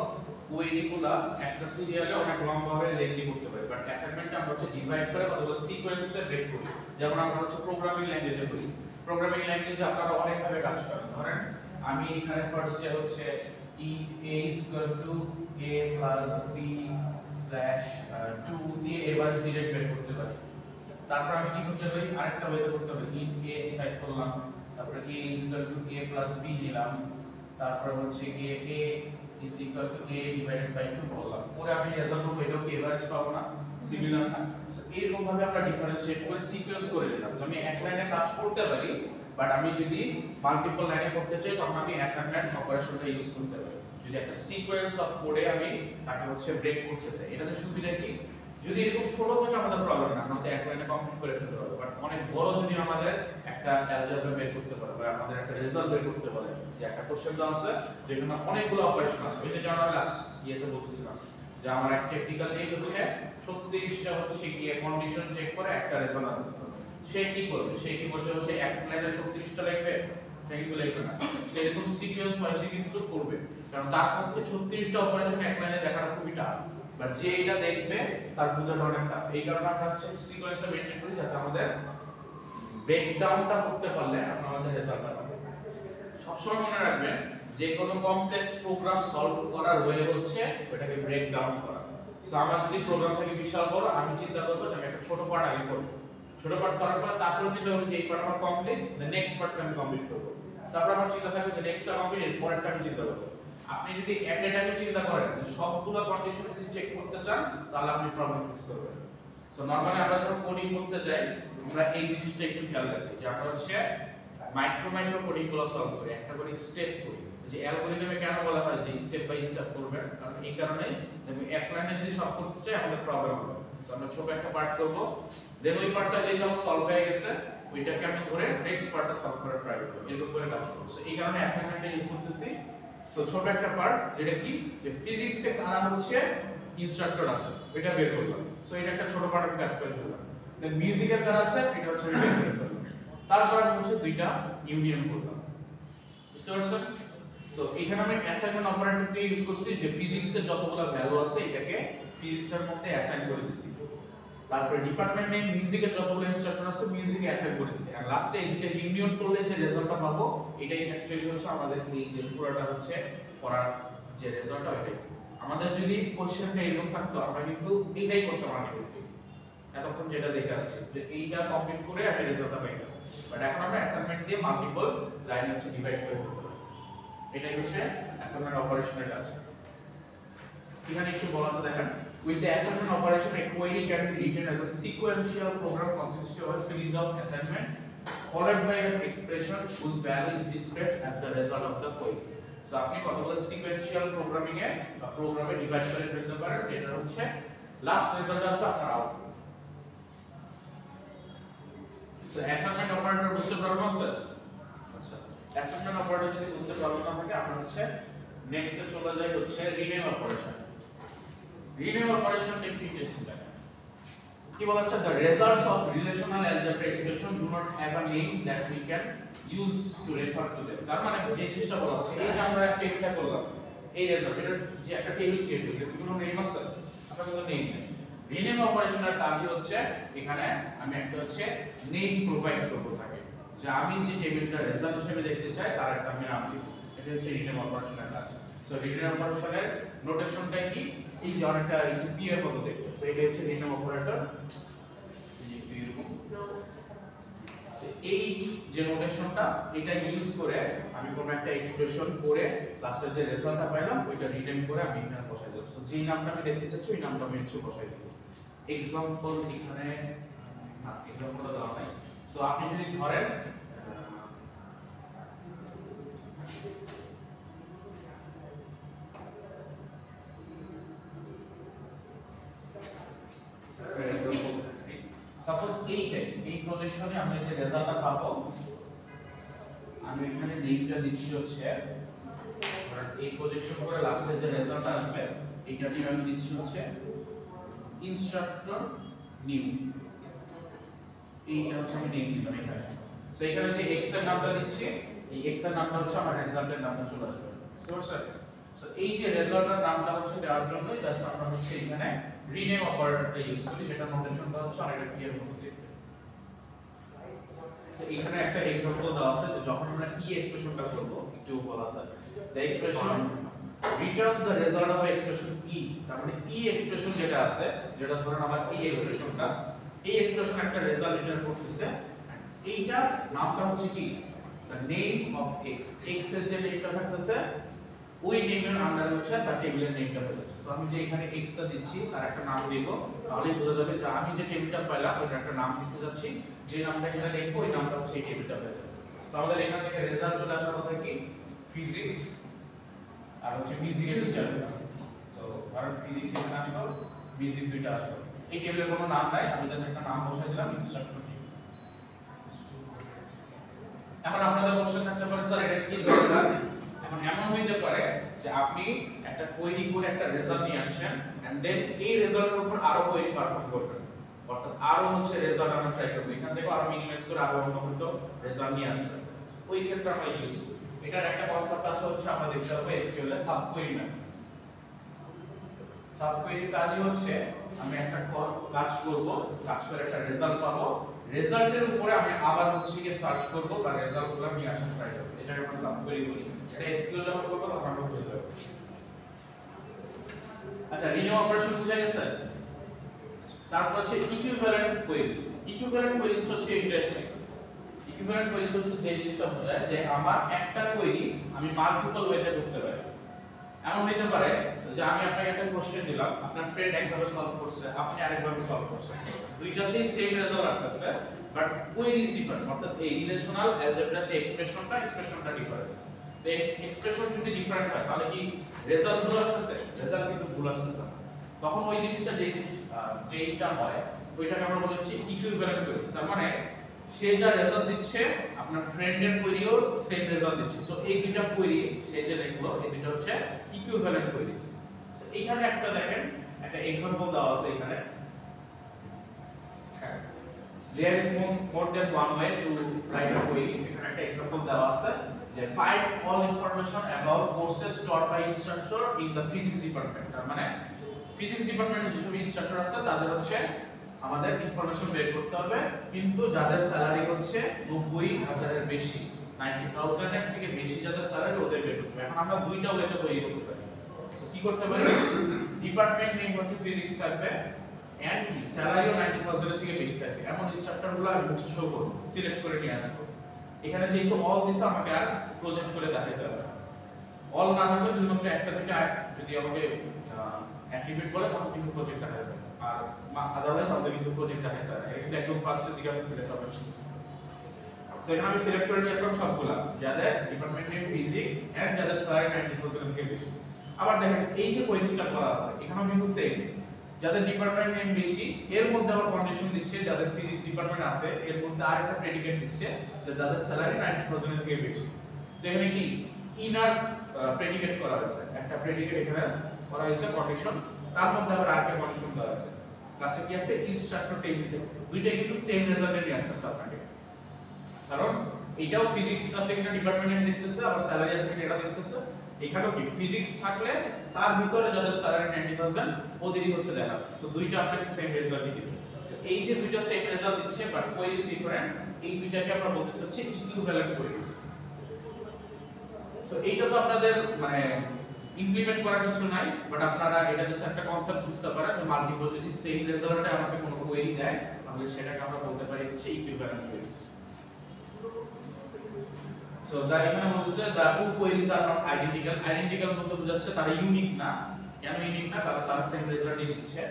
Speaker 1: কোয়েরিগুলা একটা সিরিয়ালে অনেক লম্বাভাবে লেন্থি করতে পারি, বাট অ্যাসাইনমেন্টটা আমরা হচ্ছে ডিভাইড করে কতগুলো সিকোয়েন্সে ব্রেক করি। যেমন আমরা হচ্ছে প্রোগ্রামিং ল্যাঙ্গুয়েজে করি, প্রোগ্রামিং ল্যাঙ্গুয়েজে আপনারা অনেকভাবে কাজ করেন। ধরেন আমি এখানে ফার্স্টে হচ্ছে int a is equal to a plus b slash 2 দিয়ে এভারেজ ডিরেক্ট বের করতে পারি। তারপর আমি কি করতে পারি, আরেকটা ওয়েতে করতে হবে, int a ডিসাইড করলাম, তারপর a is equal to a plus b নিলাম, তারপর হচ্ছে কি a is equal to a divided by 2 বললাম। পরে আমি রেজাল্ট করব, এটাও কি এভারেজ পাবো না, সিমিলার না? সো এরকম ভাবে আমরা ডিফারেন্সিয়েট করে সিকোয়েন্স করে নিলাম। আমি এক লাইনে কাজ করতে পারি, বাট আমি যদি মাল্টিপল লাইনে করতে চাই তখন আমি অ্যাসাইনমেন্ট অপারেশনটা ইউজ করতে পারি। যদি একটা সিকোয়েন্স অফ কোডে আমি তাকে হচ্ছে ব্রেক করতে চাই, এটাতে সুবিধা কি, যদি এরকম ছোট থাকে আমাদের প্রবলেম না, আমরা তো এক লাইনে কমপ্লিট করে ফেলতে পারবো। বাট অনেক বড় যদি আমাদের একটা অ্যালজেব্রা বের করতে পারে বা আমাদের একটা রেজাল্ট বের করতে পারে, যে একটা কোশ্চেন দাও আছে যেখানে অনেকগুলো অপারেশন আছে, ওই যে আমরা লাস্ট ইয়েতে বলছিলাম যে আমার একটা টেকনিক্যাল এই হচ্ছে 36টা হচ্ছে কি কন্ডিশন চেক করে একটা রেজাল্ট আসছে। সে কি করবে, সে কি বসে বসে এক লাইনে 36টা লিখবে? সে কিন্তু লিখবে না, সে এরকম সিকোয়েন্স ওয়াইজ কিন্তু করবে, কারণ তার পক্ষে 36টা অপারেশন এক লাইনে দেখাটা খুবই টাফ। বাট যে এটা দেখবে তার বোঝাটা অনেক টাফ। এই কারণে আমরা হচ্ছে সিকোয়েন্সটা মেইনটেইন করি, যাতে আমাদের ব্রেকডাউনটা করতে পারলে আমরা আমাদের রেজাল্টটা পাবো। সবসময় মনে রাখবেন যে কোনো কমপ্লেক্স প্রোগ্রাম সলভ করার ওয়ে হচ্ছে ওটাকে ব্রেকডাউন করা। সো আমার যদি প্রোগ্রাম থেকে বিশাল বড়, আমি চিন্তা করবো যে আমি একটা ছোট পার্ট আগে করব, ছোট পার্ট করার পরে তারপরে চিন্তা করবো যে এই পার্ট আমার কমপ্লিট, দ্য নেক্সট পার্টটা আমি কমপ্লিট করব। তারপর আমার চিন্তা থাকবে যে নেক্সটটা কমপ্লিট, এর পরেরটা আমি চিন্তা করব। আপনি যদি এট এ টাইমে চিন্তা করেন যে সবগুলো কন্ডিশন যদি চেক করতে চান, তাহলে আপনি প্রবলেম ফেস করবেন। সো নরমালি আমরা যখন কোডিং করতে যাই, আমরা এই জিনিসটা একটু খেয়াল রাখি যে আমরা হচ্ছে মাইক্রো কোডিং গুলো সলভ করি, একটা করে স্টেপ করি। যে অ্যালগরিদমে কেন বলা হয় যে স্টেপ বাই স্টেপ করবেন, কারণ এই কারণে যে আমি এক লাইনে যদি সলভ করতে চাই আমাদের প্রবলেম হবে। সো আমরা ছোট একটা পার্ট করব, দেন ওই পার্টটা যেই যখন সলভ হয়ে গেছে ওইটাকে আমি ধরে নেক্সট পার্টটা সলভ করার ট্রাই করব, এরকম করে কাজ করব। সো এই কারণে অ্যাসাইনমেন্টে ইউজ করতেছি। সো ছোট একটা পার্ট যেটা কি যে ফিজিক্সে কারা হচ্ছে ইনস্ট্রাক্টর আছে এটা বের করলাম। সো এটা একটা ছোট পার্ট আমি কাজ করে দিলাম। দেন মিউজিকের কারা আছে এটা হচ্ছে বের করে ফেললাম। তারপর আমি হচ্ছে দুইটা ইউনিয়ন করলাম। বুঝতে পারছেন? সো এখানে আমি অ্যাসাইনমেন্ট অপারেটরটি ইউজ করছি যে ফিজিক্সের যতগুলো ভ্যালু আছে এটাকে ফিজিক্সের মধ্যে অ্যাসাইন করে দিছি। তারপরে ডিপার্টমেন্ট নেম মিউজিকের যতগুলো ইনস্ট্রাক্টর আছে মিউজিকে অ্যাসাইন করে দিছি। আর লাস্টে এইটা ইউনিয়ন করলে যে রেজাল্টটা পাবো এটাই অ্যাকচুয়ালি হচ্ছে আমাদের এই যে পুরোটা হচ্ছে পড়ার যে রেজাল্টটা ওইটাই। আমাদের যদি কোশ্চেনটা এরকম থাকতো আমরা কিন্তু এটাই করতে পারতাম এতক্ষণ যেটা দেখে আসছি যে এইটা কমপ্লিট করে একটা রেজাল্টটা পাইতাম। বাট এখন আমরা অ্যাসাইনমেন্ট দিয়ে মাল্টিপল লাইন হচ্ছে ডিভাইড করে করতে পারি। এটাই হচ্ছে অ্যাসাইনমেন্ট অপারেশনের কাজ। এখানে একটু বলা আছে দেখেন, with the assignment operation a query can be written as a sequential program consisting of a series of assignment followed by an expression whose value is displayed at the result of the query. So আপনি কতগুলো sequential programming এ বা প্রোগ্রামে divide করে ফেলতে পারেন যেটা হচ্ছে last result আসবে আপনার আউটপুট। সো অ্যাসাইনমেন্ট অপারেটর বুঝতে পারবেন স্যার? আচ্ছা, অ্যাসাইনমেন্ট অপারেটর যদি বুঝতে পারবেন না থাকে আমরা হচ্ছে নেক্সটে চলে যাই হচ্ছে রিনেম অপারেশন। রিনেম অপারেশন একটি টেস্ট কি বলা হচ্ছে, the results of relational algebra expression do not have a name that we can use to refer to them। তার মানে যে জিনিসটা বলা হচ্ছে এই যে আমরা টেবিলটা করলাম এই রেজাল্ট এটা যে একটা টেবিল ক্রিয়েট করি এর কোনো নেম আছে? আপনার কোনো নেম নেই। রিনেম অপারেশনের কাজই হচ্ছে এখানে আমি একটা হচ্ছে নেম প্রোভাইড করব থাকে যে আমি যে টেবিলটা রেজাল্ট হিসেবে দেখতে চাই তার একটা আমি নাম দিব। এটা হচ্ছে রিনেম অপারেশনের কাজ। সো রিনেম অপারেশনের নোটেশনটা কি, এই যে অনেকটা একটু পি এর মতো দেখতে। সো এটা হচ্ছে রিনেম অপারেটর, এই যে পি এরকম। এই যে নোটেশনটা এটা ইউজ করে আমি কোন একটা এক্সপ্রেশন করে লাস্টের যে রেজাল্টটা পাইলাম ওইটা রিনেম করে আমি এখানে বসাই দেব। সো যেই নামটা আমি দেখতে চাচ্ছি ওই নামটা আমি হচ্ছে বসাই দেব। এক্সাম্পল এখানে না, এক্সাম্পলটা দেওয়া নাই। সো আপনি যদি ধরেন সাপোজ এই প্রজেকশনে আমরা যে রেজাল্টটা পাবো আমি এখানে নেমটা দিচ্ছি হচ্ছে ধরেন এই প্রজেকশন করে লাস্টে যে রেজাল্টটা আসবে এটা দিয়ে আমি দিচ্ছি হচ্ছে ইনস্ট্রাক্টর নিউ। এইটা হচ্ছে আমি নেম দিলাম এখানে। সো এখানে যে x এর নামটা দিচ্ছি এই x এর নামটা হচ্ছে আমার রেজাল্টের নামটা চলে আসবে। সো এই যে রেজাল্টের নামটা হচ্ছে দেওয়ার জন্য জাস্ট আমরা হচ্ছে এখানে রিনেম অপারেটরটা ইউজ করি যেটা নোটেশনটা হচ্ছে অনেকটা কি এর মতো দেখতে। তো এখানে একটা एग्जांपल দেওয়া আছে যে যখন আমরা e এক্সপ্রেশনটা করব একটু বলা আছে the expression returns the result of expression e। তার মানে e এক্সপ্রেশন যেটা আছে যেটা ধরেন আমার e এক্সপ্রেশনটা এই এক্সপ্রেশন একটা রেজাল্ট রিটার্ন করতেছে, এইটা নামটা হচ্ছে কি the name of x। x এর যে নেমটা থাকতেছে ওই নেমের আন্ডারে হচ্ছে তার টেবিলের নেমটা হয়ে যাচ্ছে। সো আমি যে এখানে x টা দিচ্ছি তার একটা নাম দেব, তাহলে বোঝা যাবে যে আমি যে টেবিলটা পাইলাম ওটার একটা নাম দিতে যাচ্ছি, যে নামটা এখানে লিখবো ওই নামটা হচ্ছে এই টেবিলটা হয়ে যাবে। সো আমাদের এখান থেকে রেজাল্ট চলে আসার কথা কি ফিজিক্স আর হচ্ছে মিউজিকের টিচার। সো কারণ ফিজিক্স এখানে আসলো মিউজিক দুইটা আসলো, এই টেবিলের কোনো নাম নাই, আমি জাস্ট একটা নাম বসাই দিলাম ইনস্ট্রাক্টর। এখন আপনাদের কোশ্চেন থাকতে পারে স্যার এটা কি দরকার? এখন এমন হইতে পারে যে আপনি একটা কোয়েরি করে একটা রেজাল্ট নিয়ে আসছেন এন্ড দেন এই রেজাল্টের উপর আরো কোয়েরি পারফর্ম করবেন, অর্থাৎ আরো হচ্ছে রেজাল্ট আমরা ট্রাই করব, এখান থেকে আরো মিনিমাইজ করে আরো অন্য হয়তো রেজাল্ট নিয়ে আসবেন। ওই ক্ষেত্রে আমরা ইউজ করি এটার একটা কনসেপ্ট আছে হচ্ছে আমরা দেখতে পাবো SQL a sub query map. Sub কোয়েরির কাজই হচ্ছে আমি একটা কাজ করব, কাজ করে একটা রেজাল্ট পাবো, রেজাল্টের উপরে আমি আবার হচ্ছে কি সার্চ করব বা রেজাল্টগুলো নিয়ে আসার ট্রাই করব, এটাকে আমরা সাব কোয়েরি বলি। এটা এসকিউএল যখন করব তখন আমরা বুঝতে পারবো। আচ্ছা, রিনেম অপারেশন বুঝা গেছে? তারপর হচ্ছে ইকুইভ্যালেন্ট কোয়েরিজ। ইকুইভ্যালেন্ট কোয়েরিজ হচ্ছে ইন্টারেস্টিং। ইকুইভ্যালেন্ট কোয়েরিজ হচ্ছে যে জিনিসটা বোঝায় যে আমার একটা কোয়েরি আমি মাল্টিপল ওয়েতে করতে পারি। এমন হতে পারে যে আমি আপনাকে একটা কোশ্চেন দিলাম, আপনার ফ্রেন্ড একভাবে সলভ করছে, আপনি আরেকভাবে সলভ করছেন, দুইটাতেই সেম রেজাল্ট আসছে বাট কোয়েরি ইজ ডিফারেন্ট, অর্থাৎ এই রিলেশনাল অ্যালজেব্রার যে এক্সপ্রেশনটা ডিফারেন্স। যে এক্সপ্রেশন যদি ডিফারেন্ট হয় তাহলে কি রেজাল্ট ভুল আসতেছে? রেজাল্ট কিন্তু ভুল আসতেছে না। তখন ওই জিনিসটা যেইটা হয় ওইটাকে আমরা বলি হচ্ছে ইকুইভ্যালেন্ট কোয়েরিজ। তার মানে সে যা রেজাল্ট দিচ্ছে আপনার ফ্রেন্ডের কোয়েরিও সেম রেজাল্ট দিচ্ছে। সো এই দুইটা কোয়েরি সে যে লিখলো এই দুইটা হচ্ছে ইকুইভ্যালেন্ট কোয়েরিজ। সো এইখানে একটা দেখেন একটা एग्जांपल দেওয়া আছে এখানে। হ্যাঁ, there is more than one way to write a query। এখানে একটা एग्जांपल দেওয়া আছে যে find all information about courses taught by instructor in the physics department। তার মানে ফিজিক্স ডিপার্টমেন্টে যেসব ইনস্ট্রাক্টর আছে তাদের হচ্ছে আমাদের ইনফরমেশন বের করতে হবে, কিন্তু যাদের স্যালারি হচ্ছে 90,000 এর বেশি, 90,000 এর থেকে বেশি যাদের স্যালারি ওদের বের করতে হবে। এখন আমরা দুইটা ওয়েতে তৈরি করতে পারি। সো কি করতে পারি? ডিপার্টমেন্ট নেম হচ্ছে ফিজিক্স থাকবে এন্ড কি স্যালারিও 90,000 এর থেকে বেশি থাকবে এমন ইনস্ট্রাক্টরগুলো আমি হচ্ছে শো করব, সিলেক্ট করে নিয়ে আসব। এখানে যেহেতু অল দিছে আমাকে আর প্রজেক্ট করে দেখাতে হবে না। অল না থাকলে শুধুমাত্র একটা থেকে যদি আমাকে অ্যাক্টিভেট বলে তখন কিন্তু প্রজেক্ট দেখাতে হবে, আর আদারওয়াইজ আমাদের কিন্তু প্রজেক্ট দেখাতে হবে। এটা কিন্তু একদম ফার্স্টের দিকে আমি সিলেক্ট হবে। সো এখানে আমি সিলেক্ট করে নিয়ে আসলাম সবগুলা যাদের ডিপার্টমেন্ট নেম ফিজিক্স এন্ড যাদের স্যালারি 90,000 থেকে বেশি। আবার দেখেন এই যে কোয়েরিজটা করা আছে এখানেও কিন্তু সেম, যাদের ডিপার্টমেন্ট নেম বেশি এর মধ্যে আবার কন্ডিশন দিচ্ছে যাদের ফিজিক্স ডিপার্টমেন্ট আছে এর মধ্যে আরেকটা প্রেডিকেট দিচ্ছে যে যাদের স্যালারি 90,000 এর থেকে বেশি। সো এখানে কি ইনার প্রেডিকেট করা হয়েছে, একটা প্রেডিকেট এখানে করা হয়েছে কন্ডিশন, তার মধ্যে আবার আরেকটা কন্ডিশন দেওয়া আছে। ক্লাসে কি আসছে ইনস্ট্রাক্টর টেবিলে দুইটাই কিন্তু সেম রেজাল্ট নিয়ে আসছে আপনাকে, কারণ এটাও ফিজিক্স আছে কিনা ডিপার্টমেন্ট নেম দেখতেছে, আবার স্যালারি আছে কিনা এটা দেখতেছে। এখানেও কি ফিজিক্স থাকলে তার ভিতরে যাদের স্যালারি 90,000 ওদেরই হচ্ছে দেখা। সো দুইটা আপনাকে সেম রেজাল্ট দিবে। সো এই যে দুইটা সেম রেজাল্ট দিচ্ছে বাট কোয়েরিজ ডিফারেন্ট, এই দুইটাকে আমরা বলতেছি হচ্ছে ইকুইভ্যালেন্ট কোয়েরিজ। সো এইটা তো আপনাদের মানে ইমপ্লিমেন্ট করার কিছু নাই, বাট আপনারা এটা জাস্ট একটা কনসেপ্ট বুঝতে পারেন যে মাল্টিপল যদি সেম রেজাল্টে আমাকে কোনো কোয়েরি দেয় তাহলে সেটাকে আমরা বলতে পারি হচ্ছে ইকুইভ্যালেন্ট কোয়েরিজ। সো দা এখানে বলছে the two queries are not identical. Identical বলতে বোঝাচ্ছে তারা ইউনিক না। কেন ইউনিক না? কারণ তারা সেম রেজাল্টই দিচ্ছে।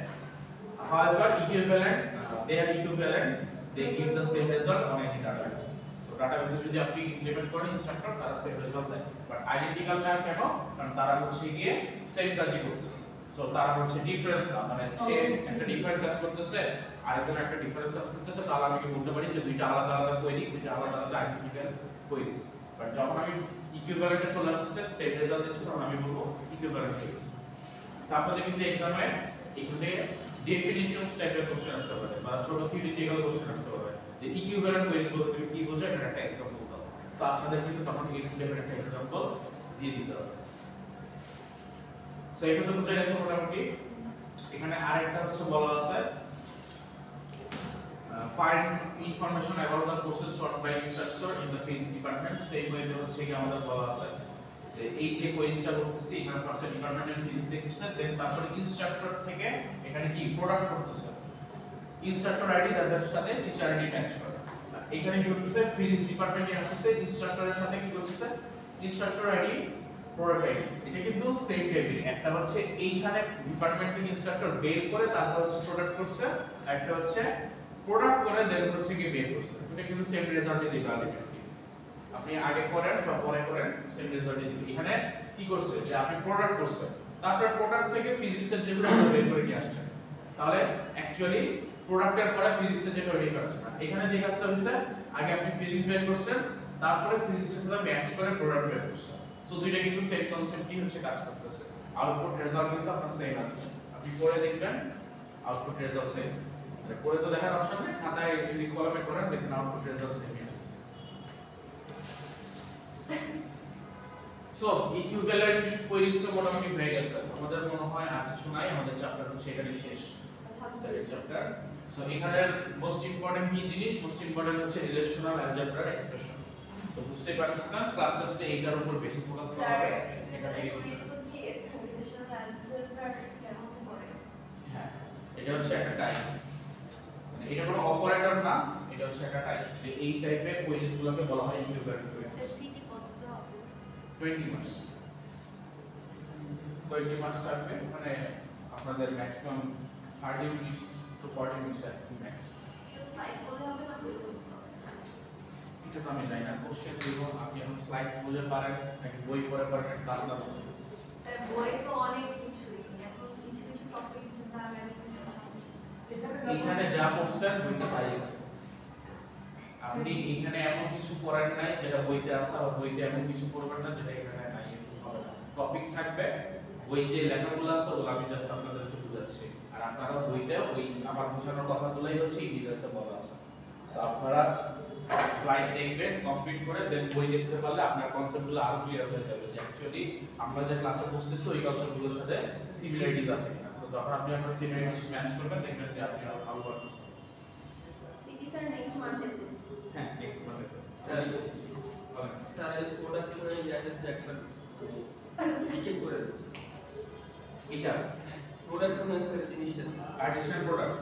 Speaker 1: However, equivalent, they are equivalent, they give the same result on any database. So database যদি আপনি ইমপ্লিমেন্ট করেন ইনস্ট্রাক্টর তারা সেম রেজাল্ট দেয়, বাট আইডেন্টিক্যাল না কেন? কারণ তারা হচ্ছে গিয়ে সেম কাজই করতেছে। সো তারা হচ্ছে ডিফারেন্স না, মানে সে একটা ডিফারেন্ট কাজ করতেছে আরেকজন একটা ডিফারেন্স কাজ করতেছে, তাহলে আমি কি বলতে পারি যে দুইটা আলাদা আলাদা কোয়েরি, দুইটা আলাদা আলাদা আইডেন্টিক্যাল কোয়েরিজ। বাট যখন আমি ইকুইভ্যালেন্টে চলে আসছে সেম রেজাল্ট দিচ্ছে তখন আমি বলবো ইকুইভ্যালেন্ট কোয়েরিজ। সো আপনাদের কিন্তু एग्जाम-এ এখানে ডেফিনিশন টাইপের কোশ্চেন আসতে পারে বা ছোট থিওরিটিক্যাল কোশ্চেন আসতে পারে যে ইকুইভ্যালেন্ট কোয়েরিজ বলতে তুমি কি বোঝো এটা একটা एग्जांपल দাও। সো আপনাদের কিন্তু তখন এই টাইপের একটা एग्जांपल দিয়ে দিতে হবে। সো এটা তো বুঝা গেছে মোটামুটি। এখানে আরেকটা হচ্ছে বলা আছে find information about the courses taught by instructor in the physics department। সেই ওয়েতে হচ্ছে কি আমাদের বলা আছে যে এই যে কোয়েরিজটা করতেছি এখানে ফার্স্ট ডিপার্টমেন্টের ফিজিক্স দেখতেছে, দেন তারপরে ইনস্ট্রাক্টর থেকে এখানে কি প্রোডাক্ট করতেছে, ইনস্ট্রাক্টর আইডি যাদের সাথে টিচার আইডি ম্যাচ করে। এখানে কি করতেছে ফিজিক্স ডিপার্টমেন্টে আসছে ইনস্ট্রাক্টরের সাথে কি করতেছে ইনস্ট্রাক্টর আইডি প্রোডাক্ট আইডি। এটা কিন্তু সেম টেবিল, একটা হচ্ছে এইখানে ডিপার্টমেন্ট থেকে ইনস্ট্রাক্টর বের করে তারপর হচ্ছে প্রোডাক্ট করছে, একটা হচ্ছে প্রোডাক্ট করে দেন হচ্ছে কি বের করছে। এটা কিন্তু সেম রেজাল্টই দিবে আলটিমেটলি। আপনি আগে করেন বা পরে করেন সেম রেজাল্টই দিবে। এখানে কি করছে যে আপনি প্রোডাক্ট করছেন, তারপর প্রোডাক্ট থেকে ফিজিক্সের যেগুলো বের করে নিয়ে আসছেন, তাহলে অ্যাকচুয়ালি প্রোডাক্টের পরে ফিজিক্সের যেটা বের করছে না। এখানে যে কাজটা হচ্ছে আগে আপনি ফিজিক্স বের করছেন তারপরে ফিজিক্সের সাথে ম্যাচ করে প্রোডাক্ট বের করছেন। সো দুইটা কিন্তু সেম কনসেপ্টই হচ্ছে কাজ করতেছে। আউটপুট রেজাল্ট কিন্তু আপনার সেম আসবে। আপনি পরে দেখবেন আউটপুট রেজাল্ট সেম। পরে তো দেখার অপশন নেই, খাতায় যদি কলমে করেন দেখবেন আউটপুট রেজাল্ট সেম আসছে। সো ইকুইভ্যালেন্ট কোয়েরিজ তো মোটামুটি হয়ে গেছে। আমাদের মনে হয় আর কিছু নাই, আমাদের চ্যাপ্টার হচ্ছে এখানেই শেষ, সেকেন্ড চ্যাপ্টার। সো এখানের মোস্ট ইম্পর্টেন্ট কি জিনিস? মোস্ট ইম্পর্টেন্ট হচ্ছে রিলেশনাল অ্যালজেব্রার এক্সপ্রেশন। তো বুঝতে পারছেন ক্লাস টেস্টে এইটার উপর বেশি ফোকাস করা হবে। এখানে হ্যাঁ, এটা হচ্ছে একটা টাইপ, মানে এটা কোনো অপারেটর না, এটা হচ্ছে একটা টাইপ। যে এই টাইপের কোয়েরিজগুলোকে বলা হয় ইকুইভ্যালেন্ট কোয়েরিজ। 20 মার্কস 20 মার্কস থাকবে, মানে আপনাদের maximum 30 minutes to 40 minutes max. টপিকটা তো আমি জানি না, কোশ্চেন দিব আপনি এখন স্লাইড বুঝে পারেন নাকি বই পড়ে পড়ে কাজটা করবেন?
Speaker 2: স্যার বই তো অনেক কিছুই, এখন কিছু কিছু টপিক দাগ আমি
Speaker 1: এখানে যা পড়ছেন বইতে তাই আছে। আপনি এখানে এমন কিছু পড়েন নাই যেটা বইতে আছে, আর বইতে এমন কিছু পড়বেন না যেটা এখানে নাই, এরকম হবে না। টপিক থাকবে, বই যে লেখাগুলো আছে ওগুলো আমি জাস্ট আপনাদেরকে বুঝাচ্ছি, আর আপনারা বইতে ওই আমার বোঝানোর কথাগুলোই হচ্ছে ডিটেইলসে বলা আছে। তো আপনারা স্লাইড দেখবেন, কমপ্লিট করে দেন বই দেখতে পারলে আপনার কনসেপ্টগুলো আরো ক্লিয়ার হয়ে যাবে যে অ্যাকচুয়ালি আমরা যে ক্লাসে বুঝতেছি ওই কনসেপ্টগুলোর সাথে সিমিলারিটিস আছে কিনা। সো যখন আপনি আপনার সিমিলারিটিস ম্যাচ করবেন দেখবেন যে আপনি আরো ভালো পারতেছেন।
Speaker 2: সিটি স্যার নেক্সট মান্থে
Speaker 1: হ্যাঁ, নেক্সট মানে
Speaker 4: স্যার স্যার এই প্রোডাকশনে ইয়াতে একবার রিকেপ করে দিচ্ছি।
Speaker 1: এটা
Speaker 4: প্রোডাকশনে স্যার জিনিসটা স্যার
Speaker 1: কার্টেসিয়ান প্রোডাক্ট,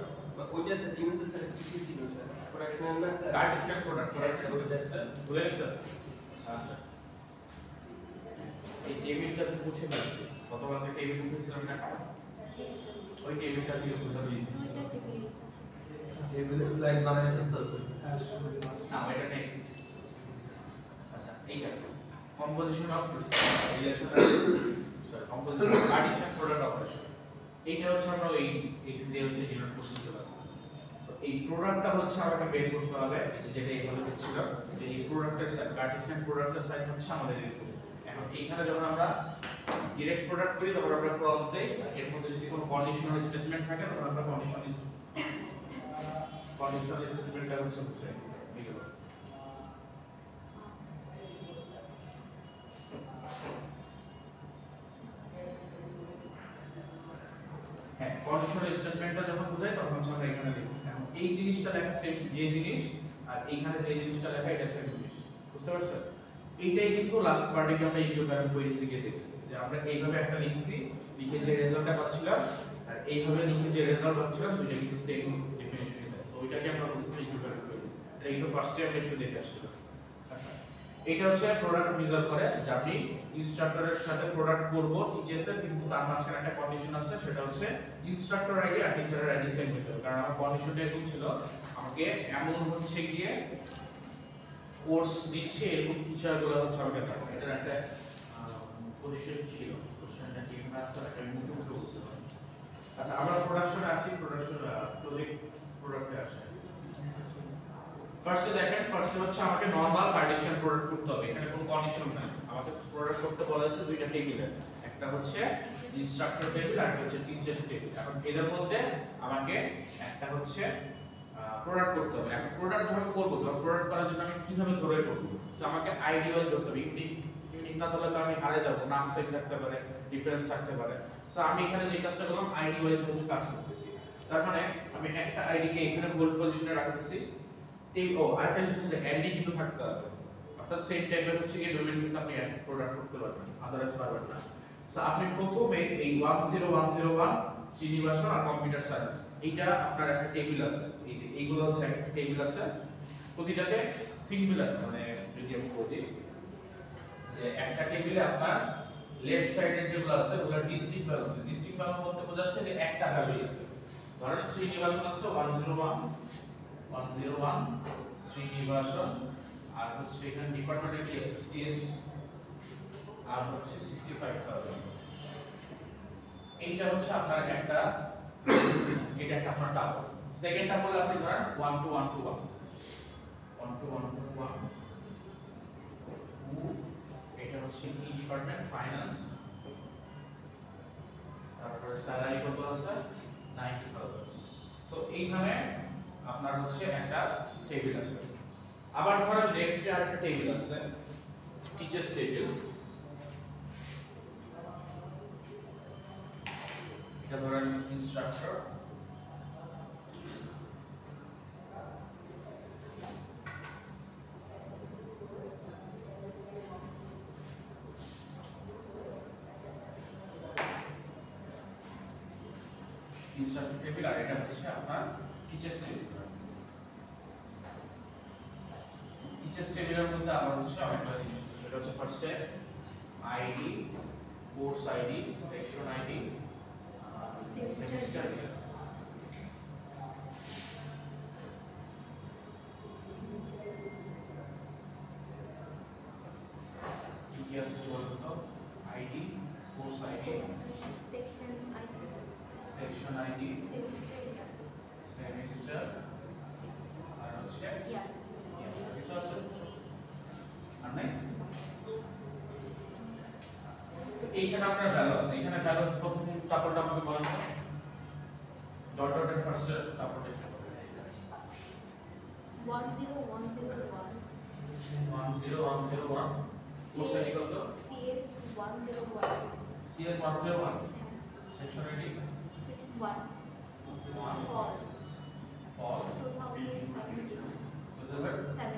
Speaker 4: ওইটা স্যার জিনিস তো স্যার কি ছিল স্যার প্রোডাকশন না স্যার
Speaker 1: কার্টেসিয়ান প্রোডাক্ট
Speaker 4: হ্যাঁ স্যার ওইটা স্যার
Speaker 1: বুঝলেন স্যার? আচ্ছা, এই টেবিলটা তো মুছে ফেলছি, গতকালকে টেবিল মুছেছিলাম না, ওই টেবিলটা দিয়ে বুঝাবো দিচ্ছি।
Speaker 3: টেবিলের স্লাইড বানাইছেন স্যার?
Speaker 1: না, এটা নেক্সট। আচ্ছা, এইটা composition of relation, sorry composition of Cartesian product operation. এইটা হচ্ছে আমরা ওই এক্স দিয়ে হচ্ছে ডিনোট করতে পারবো। তো এই প্রোডাক্টটা হচ্ছে আমাকে বের করতে হবে, যেটা এইভাবে দিচ্ছিল যে এই প্রোডাক্টের কার্টেসিয়ান প্রোডাক্টের সাইজ হচ্ছে আমাদের এরকম। এখন এইখানে যখন আমরা ডিরেক্ট প্রোডাক্ট করি তখন আমরা ক্রস দেই, এর মধ্যে যদি কোনো কন্ডিশনাল স্টেটমেন্ট থাকে তখন আমরা কন্ডিশনাল স্টেটমেন্টটা হচ্ছে বুঝাই এইগুলো। হ্যাঁ, কন্ডিশনাল স্টেটমেন্টটা যখন বুঝাই তখন হচ্ছে আমরা এখানে লিখি। এখন এই জিনিসটা লেখা সেম যে জিনিস, আর এইখানে যে জিনিসটা লেখা এটা সেম জিনিস, বুঝতে পারছেন? এইটাই কিন্তু লাস্ট পার্টিকে আমরা ইকুইভ্যালেন্ট কোয়েরিজে গিয়ে দেখছি যে আমরা এইভাবে একটা লিখছি, লিখে যে রেজাল্টটা পাচ্ছিলাম আর এইভাবে লিখে যে রেজাল্ট পাচ্ছিলাম দুইটা কিন্তু সেম ডেফিনিশন দেয়। সো ওইটাকে আমরা বলছি ইকুইভ্যালেন্ট কোয়েরিজ। এটা কিন্তু ফার্স্ট টাইম একটু দেখে আসছিলাম। আচ্ছা, এটা হচ্ছে প্রোডাক্ট মেজার করে যে আপনি ইনস্ট্রাক্টরের সাথে প্রোডাক্ট করব টিচার্সের, কিন্তু তার মাঝখানে একটা কন্ডিশন আছে, সেটা হচ্ছে ইনস্ট্রাক্টর আইডি আর টিচারের আইডি সেম হতে হবে। কারণ আমার কন্ডিশনটা এরকম ছিল, আমাকে এমন হচ্ছে গিয়ে কোর্স দিচ্ছে এরকম টিচারগুলো হচ্ছে আমাকে দেখো। এটার একটা কোশ্চেন ছিল, কোশ্চেনটা কি ক্লাস আর একটা মুখে বলছিল। আচ্ছা, আমরা প্রোডাকশনে আছি, প্রোডাকশন প্রজেক্ট প্রোডাক্টে আসে। ফার্স্টে দেখেন, ফার্স্টে হচ্ছে আমাকে নরমাল পার্টিশন প্রোডাক্ট করতে হবে, এখানে কোনো কন্ডিশন নাই। আমাকে প্রোডাক্ট করতে বলা হয়েছে দুইটা টেবিলের, একটা হচ্ছে ইনস্ট্রাক্টর টেবিল আর একটা হচ্ছে টিচার্স টেবিল। এখন এদের মধ্যে আমাকে একটা হচ্ছে প্রোডাক্ট করতে হবে। এখন প্রোডাক্ট যখন করব তখন প্রোডাক্ট করার জন্য আমি কিভাবে ধরে করব? সো আমাকে আইডি ওয়াইজ ধরতে হবে। ইউনিক না ধরলে তো আমি হারে যাব, নাম সেট থাকতে পারে, ডিফারেন্স থাকতে পারে। সো আমি এখানে যে কাজটা করলাম আইডি ওয়াইজ হচ্ছে কাজ করতেছি। তার মানে আমি একটা আইডিকে এখানে হোল্ড পজিশনে রাখতেছি। আরেকটা জিনিস হচ্ছে এন্ডি কিন্তু থাকতে হবে, অর্থাৎ সেম টাইপের হচ্ছে এই ডোমেইন কিন্তু আপনি অ্যাড প্রোডাক্ট করতে পারবেন, আদারওয়াইজ পারবেন না। সো আপনি প্রথমে এই 10101 শ্রীনিবাসন আর কম্পিউটার সায়েন্স এইটা আপনার একটা টেবিল আছে, এই যে এইগুলো হচ্ছে একটা টেবিল আছে, প্রতিটাতে সিঙ্গুলার, মানে যদি আমি বলি যে একটা টেবিলে আপনার লেফট সাইডে যেগুলো আছে ওগুলো ডিস্ট্রিক্ট ভ্যালু আছে। ডিস্ট্রিক্ট ভ্যালু বলতে বোঝাচ্ছে যে একটা ভ্যালু আছে। ধরেন শ্রীনিবাসন আছে 101 শ্রীনিবাসন, আর হচ্ছে এখানে ডিপার্টমেন্টে কি আছে সিএস, আর হচ্ছে 65000। এইটা হচ্ছে আপনার একটা, এটা একটা আপনার টাবল। সেকেন্ড টাবলে আছে ধরেন 12121 এটা হচ্ছে কি ডিপার্টমেন্ট, ফাইন্যান্স। তারপরে স্যালারি কত আছে 90000। সো এইখানে আপনার হচ্ছে একটা টেবিল আছে। আবার ধরেন লেফটে আরেকটা টেবিল আছে, টিচার্স টেবিল। এটা ধরেন ইনস্ট্রাক্টর, ইনস্ট্রাক্টর টেবিল, আর এটা হচ্ছে আপনার টিচার্স টেবিল। টিচার্স টেবিলের মধ্যে আবার হচ্ছে আরেকটা জিনিস, সেটা হচ্ছে ফার্স্টে ID, course ID, section ID, semester year. কি আছে বলুন তো ID course ID
Speaker 2: section ID
Speaker 1: section ID semester আর হচ্ছে
Speaker 2: ইয়ার
Speaker 1: কিছু আছে আর নাই এইখানে আপনার ভ্যালু আছে এখানে ভ্যালু আছে প্রথম টাপলটা আমাকে বলেন তো ডট ডটের ফার্স্ট টাপলটা
Speaker 2: 10101
Speaker 1: 10101 কোর্স আইডি কত
Speaker 2: CS 101
Speaker 1: CS 101 section ID
Speaker 2: 1 for
Speaker 1: ফল
Speaker 2: 2017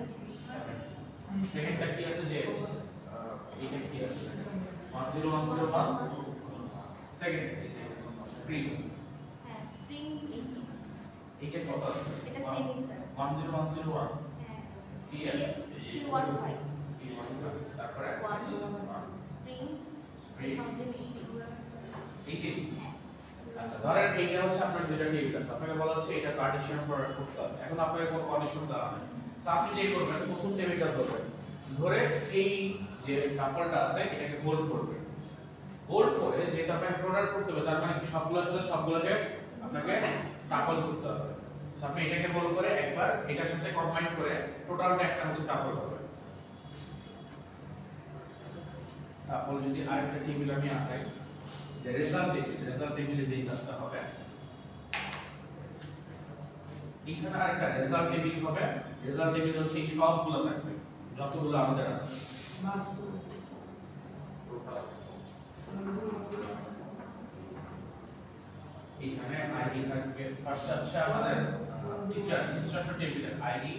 Speaker 1: সেকেন্ডটা কি আছে যে এইটা কি আছে 10101 সেকেন্ড স্প্রিং
Speaker 2: হ্যাঁ স্প্রিং 80
Speaker 1: এইটা কত আছে
Speaker 2: এটা সেমই স্যার
Speaker 1: 10101
Speaker 2: হ্যাঁ
Speaker 1: CS
Speaker 2: 315
Speaker 1: তারপরে
Speaker 2: 1 স্প্রিং
Speaker 1: স্প্রিং
Speaker 2: 2018
Speaker 1: 18
Speaker 2: হ্যাঁ
Speaker 1: আচ্ছা ধরেন এইটা হচ্ছে আপনার দুইটা টেবিল আছে আপনাকে বলা হচ্ছে এটা কার্টেসিয়ান প্রোডাক্ট করতে হবে এখন আপনাকে কোনো কন্ডিশন দেওয়া নেই সো আপনি যে করবেন প্রথম টেবিলটা ধরবেন ধরে এই যে টাপলটা আছে এটাকে হোল্ড করবেন হোল্ড করে যেটা আপনাকে প্রোডাক্ট করতে হবে তার মানে সবগুলোর সাথে সবগুলোকে আপনাকে টাপল করতে হবে সো আপনি এটাকে হোল্ড করে একবার এটার সাথে কম্বাইন করে টোটালটা একটা হচ্ছে টাপল হবে টাপল যদি আরেকটা টেবিল আমি আঁকাই যে রেজাল্ট টেবিলে যেই কাজটা হবে এখানে আরেকটা রেজাল্ট টেবিল হবে রেজাল্ট টেবিল হচ্ছে এই সবগুলো থাকবে যতগুলো আমাদের আছে টোটাল এখানে আইডি থাকবে ফার্স্ট হচ্ছে আমাদের টিচার ইনস্ট্রাক্টর টেবিলের আইডি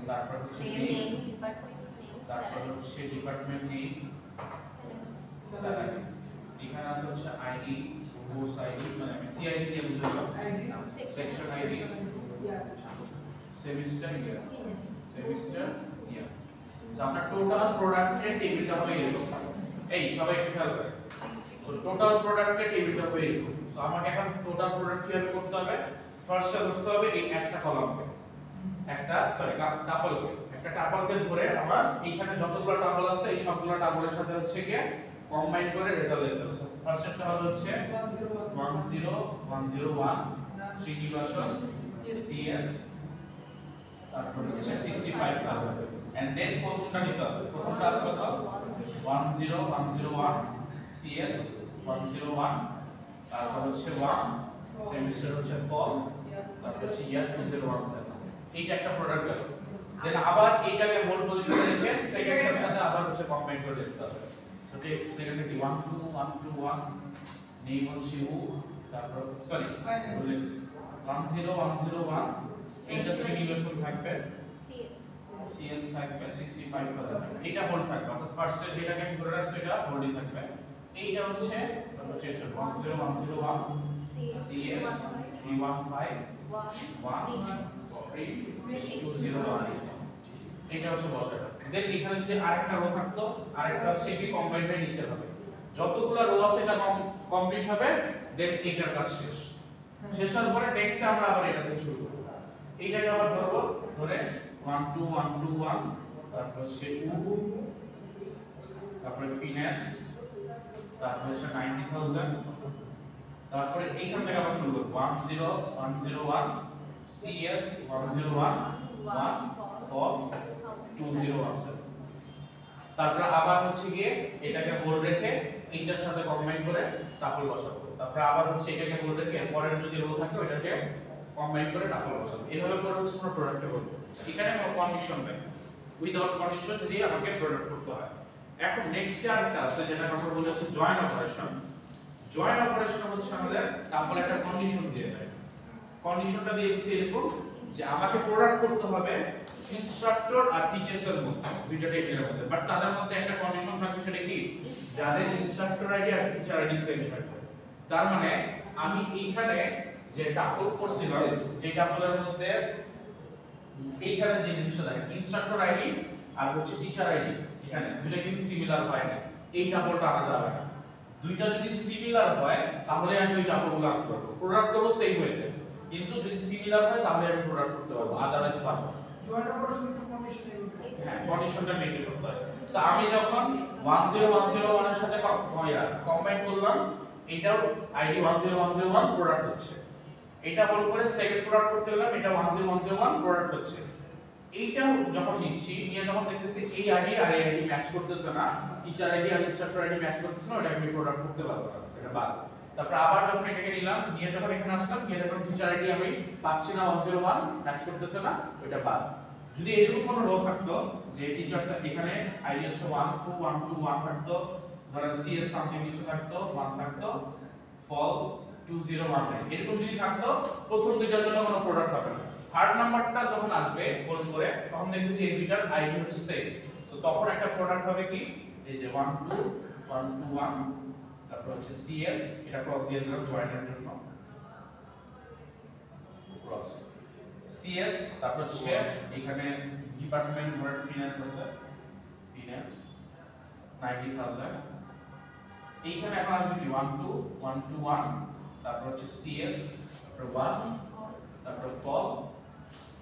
Speaker 1: তারপর হচ্ছে
Speaker 2: নেম ডিপার্টমেন্ট নেম
Speaker 1: তারপর হচ্ছে ডিপার্টমেন্ট নেম স্যালারি এখানে আছে হচ্ছে আইডি কোর্স আইডি মানে আমি সিআইডি দিয়ে বুঝালাম সেকশন আইডি সেমিস্টার ইয়ার সেমিস্টার ইয়ার সো আপনার টোটাল প্রোডাক্টের টেবিলটা হবে এরকম এই সবাই একটু খেয়াল করে সো টোটাল প্রোডাক্টের টেবিলটা হবে এরকম সো আমাকে এখন টোটাল প্রোডাক্ট কিভাবে করতে হবে ফার্স্টে করতে হবে এই একটা কলামকে একটা সরি টাপলকে একটা টাপলকে ধরে আমরা এইখানে যতগুলো টাপল আছে এই সবগুলো টাপলের সাথে হচ্ছে কি কম্বাইন করে রেজাল্ট দিতে হবে সো ফার্স্ট একটা হবে হচ্ছে 10101 শ্রীনিবাসন CS তারপর হচ্ছে 65000 এন্ড দেন প্রথমটা নিতে হবে প্রথমটা আছে কত 10101 CS 101 তারপর হচ্ছে 1 সেমিস্টার হচ্ছে ফল তারপর হচ্ছে ইয়ার 2017 এইটা একটা প্রোডাক্ট গেল দেন আবার এইটাকে হোল্ড পজিশনে রেখে সেকেন্ডের সাথে আবার হচ্ছে কম্বাইন করে দিতে হবে সো ঠিক সেকেন্ডে কি 12121 নেম হচ্ছে উ তারপর সরি 10101 এইটা শ্রীনিবাসন থাকবে CS থাকবে 65000 এটা হোল্ড থাকবে অর্থাৎ ফার্স্টে যেটাকে আমি ধরে রাখছি এটা হোল্ডই থাকবে এইটা হচ্ছে 10101 CS 315 এটা হচ্ছে বসাটা দেন এখানে যদি আরেকটা রো থাকতো আরেকটা হচ্ছে কি কম্বাইন্ড হয়ে নিচে হবে যতগুলো রো আছে এটা কমপ্লিট হবে দেন এটার কাজ শেষ শেষ হওয়ার পরে নেক্সট আমরা আবার এটা থেকে শুরু করব এইটাকে আবার ধরবো ধরে 12121 তারপর হচ্ছে তারপরে ফিনান্স তারপর হচ্ছে 90000 তারপরে এইখান থেকে আবার শুরু করব 10101 CS 101 2017 তারপর আবার হচ্ছে গিয়ে এটাকে হোল্ড রেখে এইটার সাথে কম্বাইন করে টাপল বসাবো তারপর আবার হচ্ছে এটাকে হোল্ড রেখে পরের যদি রো থাকে ওটাকে কম্বাইন করে টাপল বসাবো এইভাবে করে হচ্ছে আমরা প্রোডাক্টে করব এখানে কোনো কন্ডিশন নেই উইদাউট কন্ডিশন দিয়ে আমাকে প্রোডাক্ট করতে হয় এখন নেক্সট আরেকটা আছে যেটা আমরা বলি হচ্ছে জয়েন অপারেশন জয়েন অপারেশন হচ্ছে আমাদের টাপল একটা কন্ডিশন দিয়ে দেয় কন্ডিশনটা দিয়ে দিছি এরকম যে আমাকে প্রোডাক্ট করতে হবে ইনস্ট্রাক্টর আর টিচার্স এর মধ্যে দুইটা টেবিলের মধ্যে বাট তাদের মধ্যে একটা কন্ডিশন থাকবে সেটা কি যাদের ইনস্ট্রাক্টর আইডি আর টিচার আইডি সেম থাকবে তার মানে আমি এইখানে যে টাপল করছিলাম যে টাপলের মধ্যে এইখানে যে জিনিসটা থাকে ইনস্ট্রাক্টর আইডি আর হচ্ছে টিচার আইডি এখানে দুইটা কিন্তু সিমিলার হয় না এই টাপলটা আনা যাবে না দুইটা যদি সিমিলার হয় তাহলে আমি ওই টাপলগুলো আনতে পারবো প্রোডাক্ট করব সেম ওয়েতে কিন্তু যদি সিমিলার হয় তাহলে আমি প্রোডাক্ট করতে পারবো আদারওয়াইজ পারবো না
Speaker 5: জয়েন্ট অপারেশন ইজ কন্ডিশন
Speaker 1: হ্যাঁ কন্ডিশনটা মেইনটেইন করতে হয় সো আমি যখন 10101 এর সাথে কম্বাইন করলাম, এটাও আইডি 10101 প্রোডাক্ট হচ্ছে। এটা হল করে সেকেন্ড প্রোডাক্ট করতে গেলাম, এটা 10101 প্রোডাক্ট হচ্ছে। এইটা যখন নিচ্ছি, নিয়ে যখন দেখতেছি এই আইডি আর এই আইডি ম্যাচ করতেছে না, টিচার আইডি আর ইনস্ট্রাক্টর আইডি ম্যাচ করতেছে না, ওটা আমি প্রোডাক্ট করতে পারবো না, এটা বাদ। তারপর আবার যখন এটাকে নিলাম, নিয়ে যখন এখানে আসলাম, গিয়ে যখন টিচার আইডি আমি পাচ্ছি না 101 ম্যাচ করতেছে না, ওটা বাদ। যদি এরকম কোনো রো থাকতো যে টিচারস এখানে আইডি হচ্ছে 12121 থাকতো, ধরেন সিএস সামথিং কিছু থাকতো, 1 থাকতো, ফল 2019 এরকম যদি থাকতো, প্রথম দুইটার জন্য কোনো প্রোডাক্ট হবে না। থার্ড নাম্বারটা যখন আসবে কোড করে, তখন দেখবেন যে এই দুইটার আইডি হচ্ছে সেম। সো তখন একটা প্রোডাক্ট হবে কি, এই যে 12121, তারপর হচ্ছে সিএস, এটা ক্রস দিয়ে দিলাম জয়েনের জন্য, ক্রস সিএস, তারপর হচ্ছে এখানে ডিপার্টমেন্ট ধরেন ফিনান্স আছে, ফিনান্স 90000, এইখানে এখন আসবে কি 12121, তারপর হচ্ছে সিএস, তারপর 1, তারপর ফল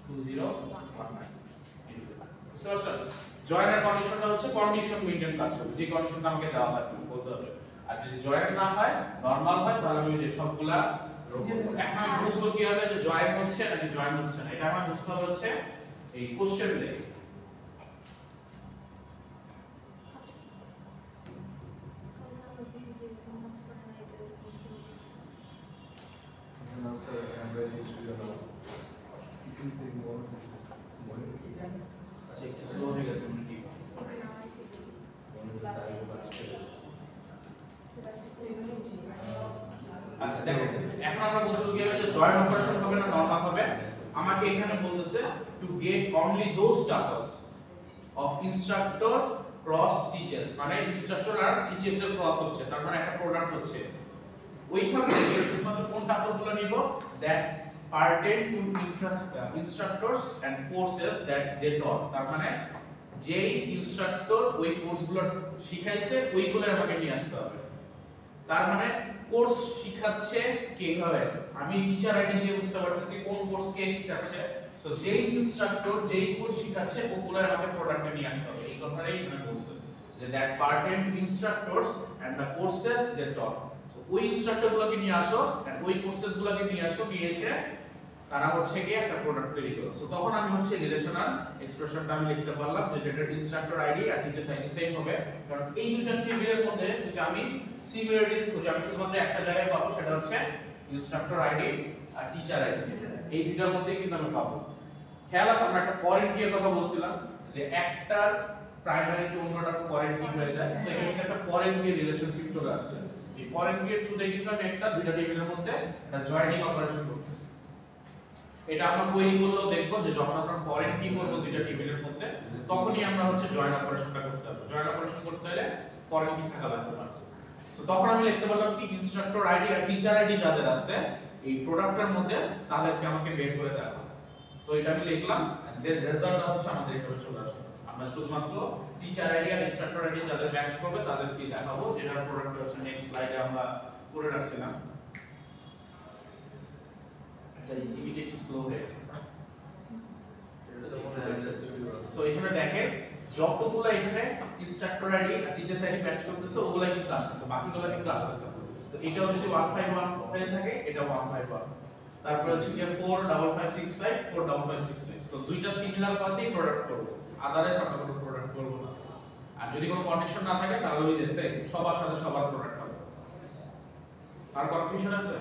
Speaker 1: 2019। সো জয়েনের কন্ডিশনটা হচ্ছে কন্ডিশন মেইনটেইন কাজ করবে, যে কন্ডিশনটা আমাকে দেওয়া থাকবে বলতে হবে। আর যদি জয়েন না হয়, নরমাল হয়, তাহলে আমি যে সবগুলা এখন আমি বুঝবো কিভাবে যে জয়েন হচ্ছে নাকি জয়েন হচ্ছে না, এটা আমার বুঝতে হবে হচ্ছে এই কোশ্চেন দিয়ে। আচ্ছা একটু স্লো হয়ে গেছে মিনিট। আচ্ছা দেখো, এখন আমরা বুঝবো কিভাবে যে জয়েন অপারেশন হবে না নরমাল হবে। আমাকে এখানে বলতেছে to get only those status of instructor cross teachers, মানে ইনস্ট্রাক্টর আর টিচার্স এর ক্রস হচ্ছে, তার মানে একটা প্রোডাক্ট হচ্ছে। ওইখানে শুধুমাত্র কোন টাপলগুলো নিব, that pertain to instructors and courses that they taught, তার মানে যেই ইনস্ট্রাক্টর ওই কোর্সগুলো শিখাইছে ওইগুলো আমাকে নিয়ে আসতে হবে। তার মানে কোর্স শিখাচ্ছে কিভাবে, আমি টিচার আইডি দিয়ে বুঝতে পারতেছি কোন কোর্স কে শিখাচ্ছে। সো যেই ইনস্ট্রাক্টর যেই কোর্স শিখাচ্ছে ওগুলো আমাকে প্রোডাক্টে নিয়ে আসতে হবে। এই কথাটাই আমি বলছি যে that pertain instructors and the courses they taught. So ওই ইনস্ট্রাক্টরগুলোকে নিয়ে আসো এন্ড ওই কোর্সেসগুলোকে নিয়ে আসো, নিয়ে এসে তারা হচ্ছে কি একটা প্রোডাক্ট তৈরি করো। সো তখন আমি হচ্ছে রিলেশনাল এক্সপ্রেশনটা আমি লিখতে পারলাম যে যেটা ইনস্ট্রাক্টর আইডি আর টিচার আইডি সেম হবে, কারণ এই দুইটা টেবিলের মধ্যে যদি আমি সিমিলারিটিস খুঁজি, আমি শুধুমাত্র একটা জায়গায় পাবো, সেটা হচ্ছে ইনস্ট্রাক্টর আইডি আর টিচার আইডি, এই দুইটার মধ্যেই কিন্তু আমি পাবো। খেয়াল আছে আমরা একটা ফরেন কি এর কথা বলছিলাম যে একটার প্রাইমারি কি অন্যটার ফরেন কি হয়ে যায়, তো এখানে একটা ফরেন কি রিলেশনশিপ চলে আসছে। এই ফরেন কি এর থ্রুতে কিন্তু আমি একটা দুইটা টেবিলের মধ্যে একটা জয়েনিং অপারেশন করতেছি। এটা আমরা কোয়েরি করলেও দেখবো যে যখন আমরা ফরেন কি করব দুইটা টেবিলের মধ্যে, তখনই আমরা হচ্ছে জয়েন অপারেশনটা করতে হবে। জয়েন অপারেশন করতে হলে ফরেন কি থাকা লাগবে না। সো তখন আমি লিখতে পারলাম কি ইনস্ট্রাক্টর আইডি আর টিচার আইডি যাদের আছে এই প্রোডাক্টের মধ্যে, তাদেরকে আমাকে বের করে দেখাবো। সো এটা আমি লিখলাম, যে রেজাল্টটা হচ্ছে আমাদের এখানে চলে আসবে। আমরা শুধুমাত্র টিচার আইডি আর ইনস্ট্রাক্টর আইডি যাদের ম্যাচ করবে তাদেরকে দেখাবো, যেটার প্রোডাক্ট হচ্ছে নেক্সট স্লাইডে আমরা করে রাখছিলাম। আচ্ছা এই টিভিটা একটু স্লো হয়ে গেছে। সো এখানে দেখেন যতগুলো এখানে ইনস্ট্রাক্টর আইডি আর টিচার আইডি ম্যাচ করতেছে ওগুলাই কিন্তু আসতেছে, বাকিগুলো কিন্তু আসতেছে। সো এটাও যদি 151 হয়ে থাকে, এটা 151, তারপর হচ্ছে কি 45565 45565। সো দুইটা সিমিলার পাতেই প্রোডাক্ট করব, আদারওয়াইজ আমরা কোনো প্রোডাক্ট করব না। আর যদি কোনো কন্ডিশন না থাকে তাহলে ওই যে সেম সবার সাথে সবার প্রোডাক্ট হবে। আর কনফিউশন আছে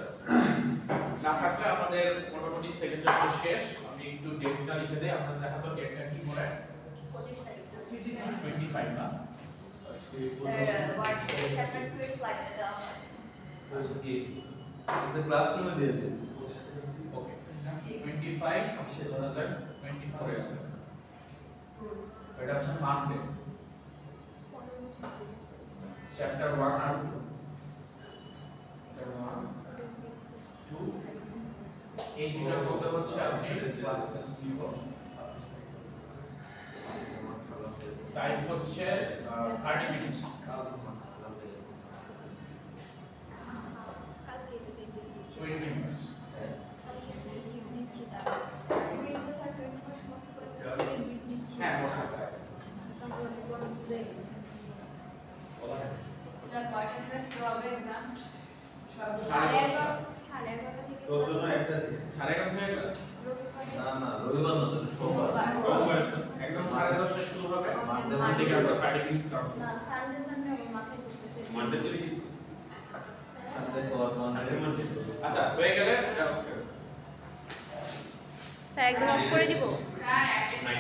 Speaker 1: না থাকলে আমাদের মোটামুটি সেকেন্ড চ্যাপ্টার শেষ। আমি একটু ডেটটা লিখে দেই, আপনাদের দেখাবো ডেটটা কি করে।
Speaker 2: 25 তারিখ
Speaker 1: 25 না
Speaker 2: স্যার হোয়াটসঅ্যাপ চ্যাপ্টার 2 এর স্লাইডে দেওয়া হয়।
Speaker 1: আচ্ছা কি
Speaker 3: ক্লাসরুমে দিয়ে দিন।
Speaker 1: ওকে 25 2024 এ আছে, এটা হচ্ছে মানডে চ্যাপ্টার 1 আর 2 এই দুটার মধ্যে হচ্ছে আপনি ক্লাস টেস্ট নিব। টাইম হচ্ছে 30 মিনিট।
Speaker 2: কালকে
Speaker 1: 20 মিনিটস। হ্যাঁ বসে
Speaker 6: ক্লাস শুরু হবে এক্সাম
Speaker 1: সাড়ে
Speaker 2: 11:30 থেকে
Speaker 3: তোর জন্য একটা দিন।
Speaker 1: 11:30 থেকে ক্লাস
Speaker 3: না না রবিবার না তো সোমবার।
Speaker 1: একদম 10:30 শুরু হবে
Speaker 3: মানডে
Speaker 1: মানডে কে আমরা প্র্যাকটিস করব
Speaker 2: না সানডে সানডে আমার মাথায় ঢুকতেছে
Speaker 7: মানডে চলে গেছি
Speaker 3: সানডে কর মানডে।
Speaker 1: আচ্ছা হয়ে গেলে
Speaker 2: স্যার একদম অফ করে দিব
Speaker 6: স্যার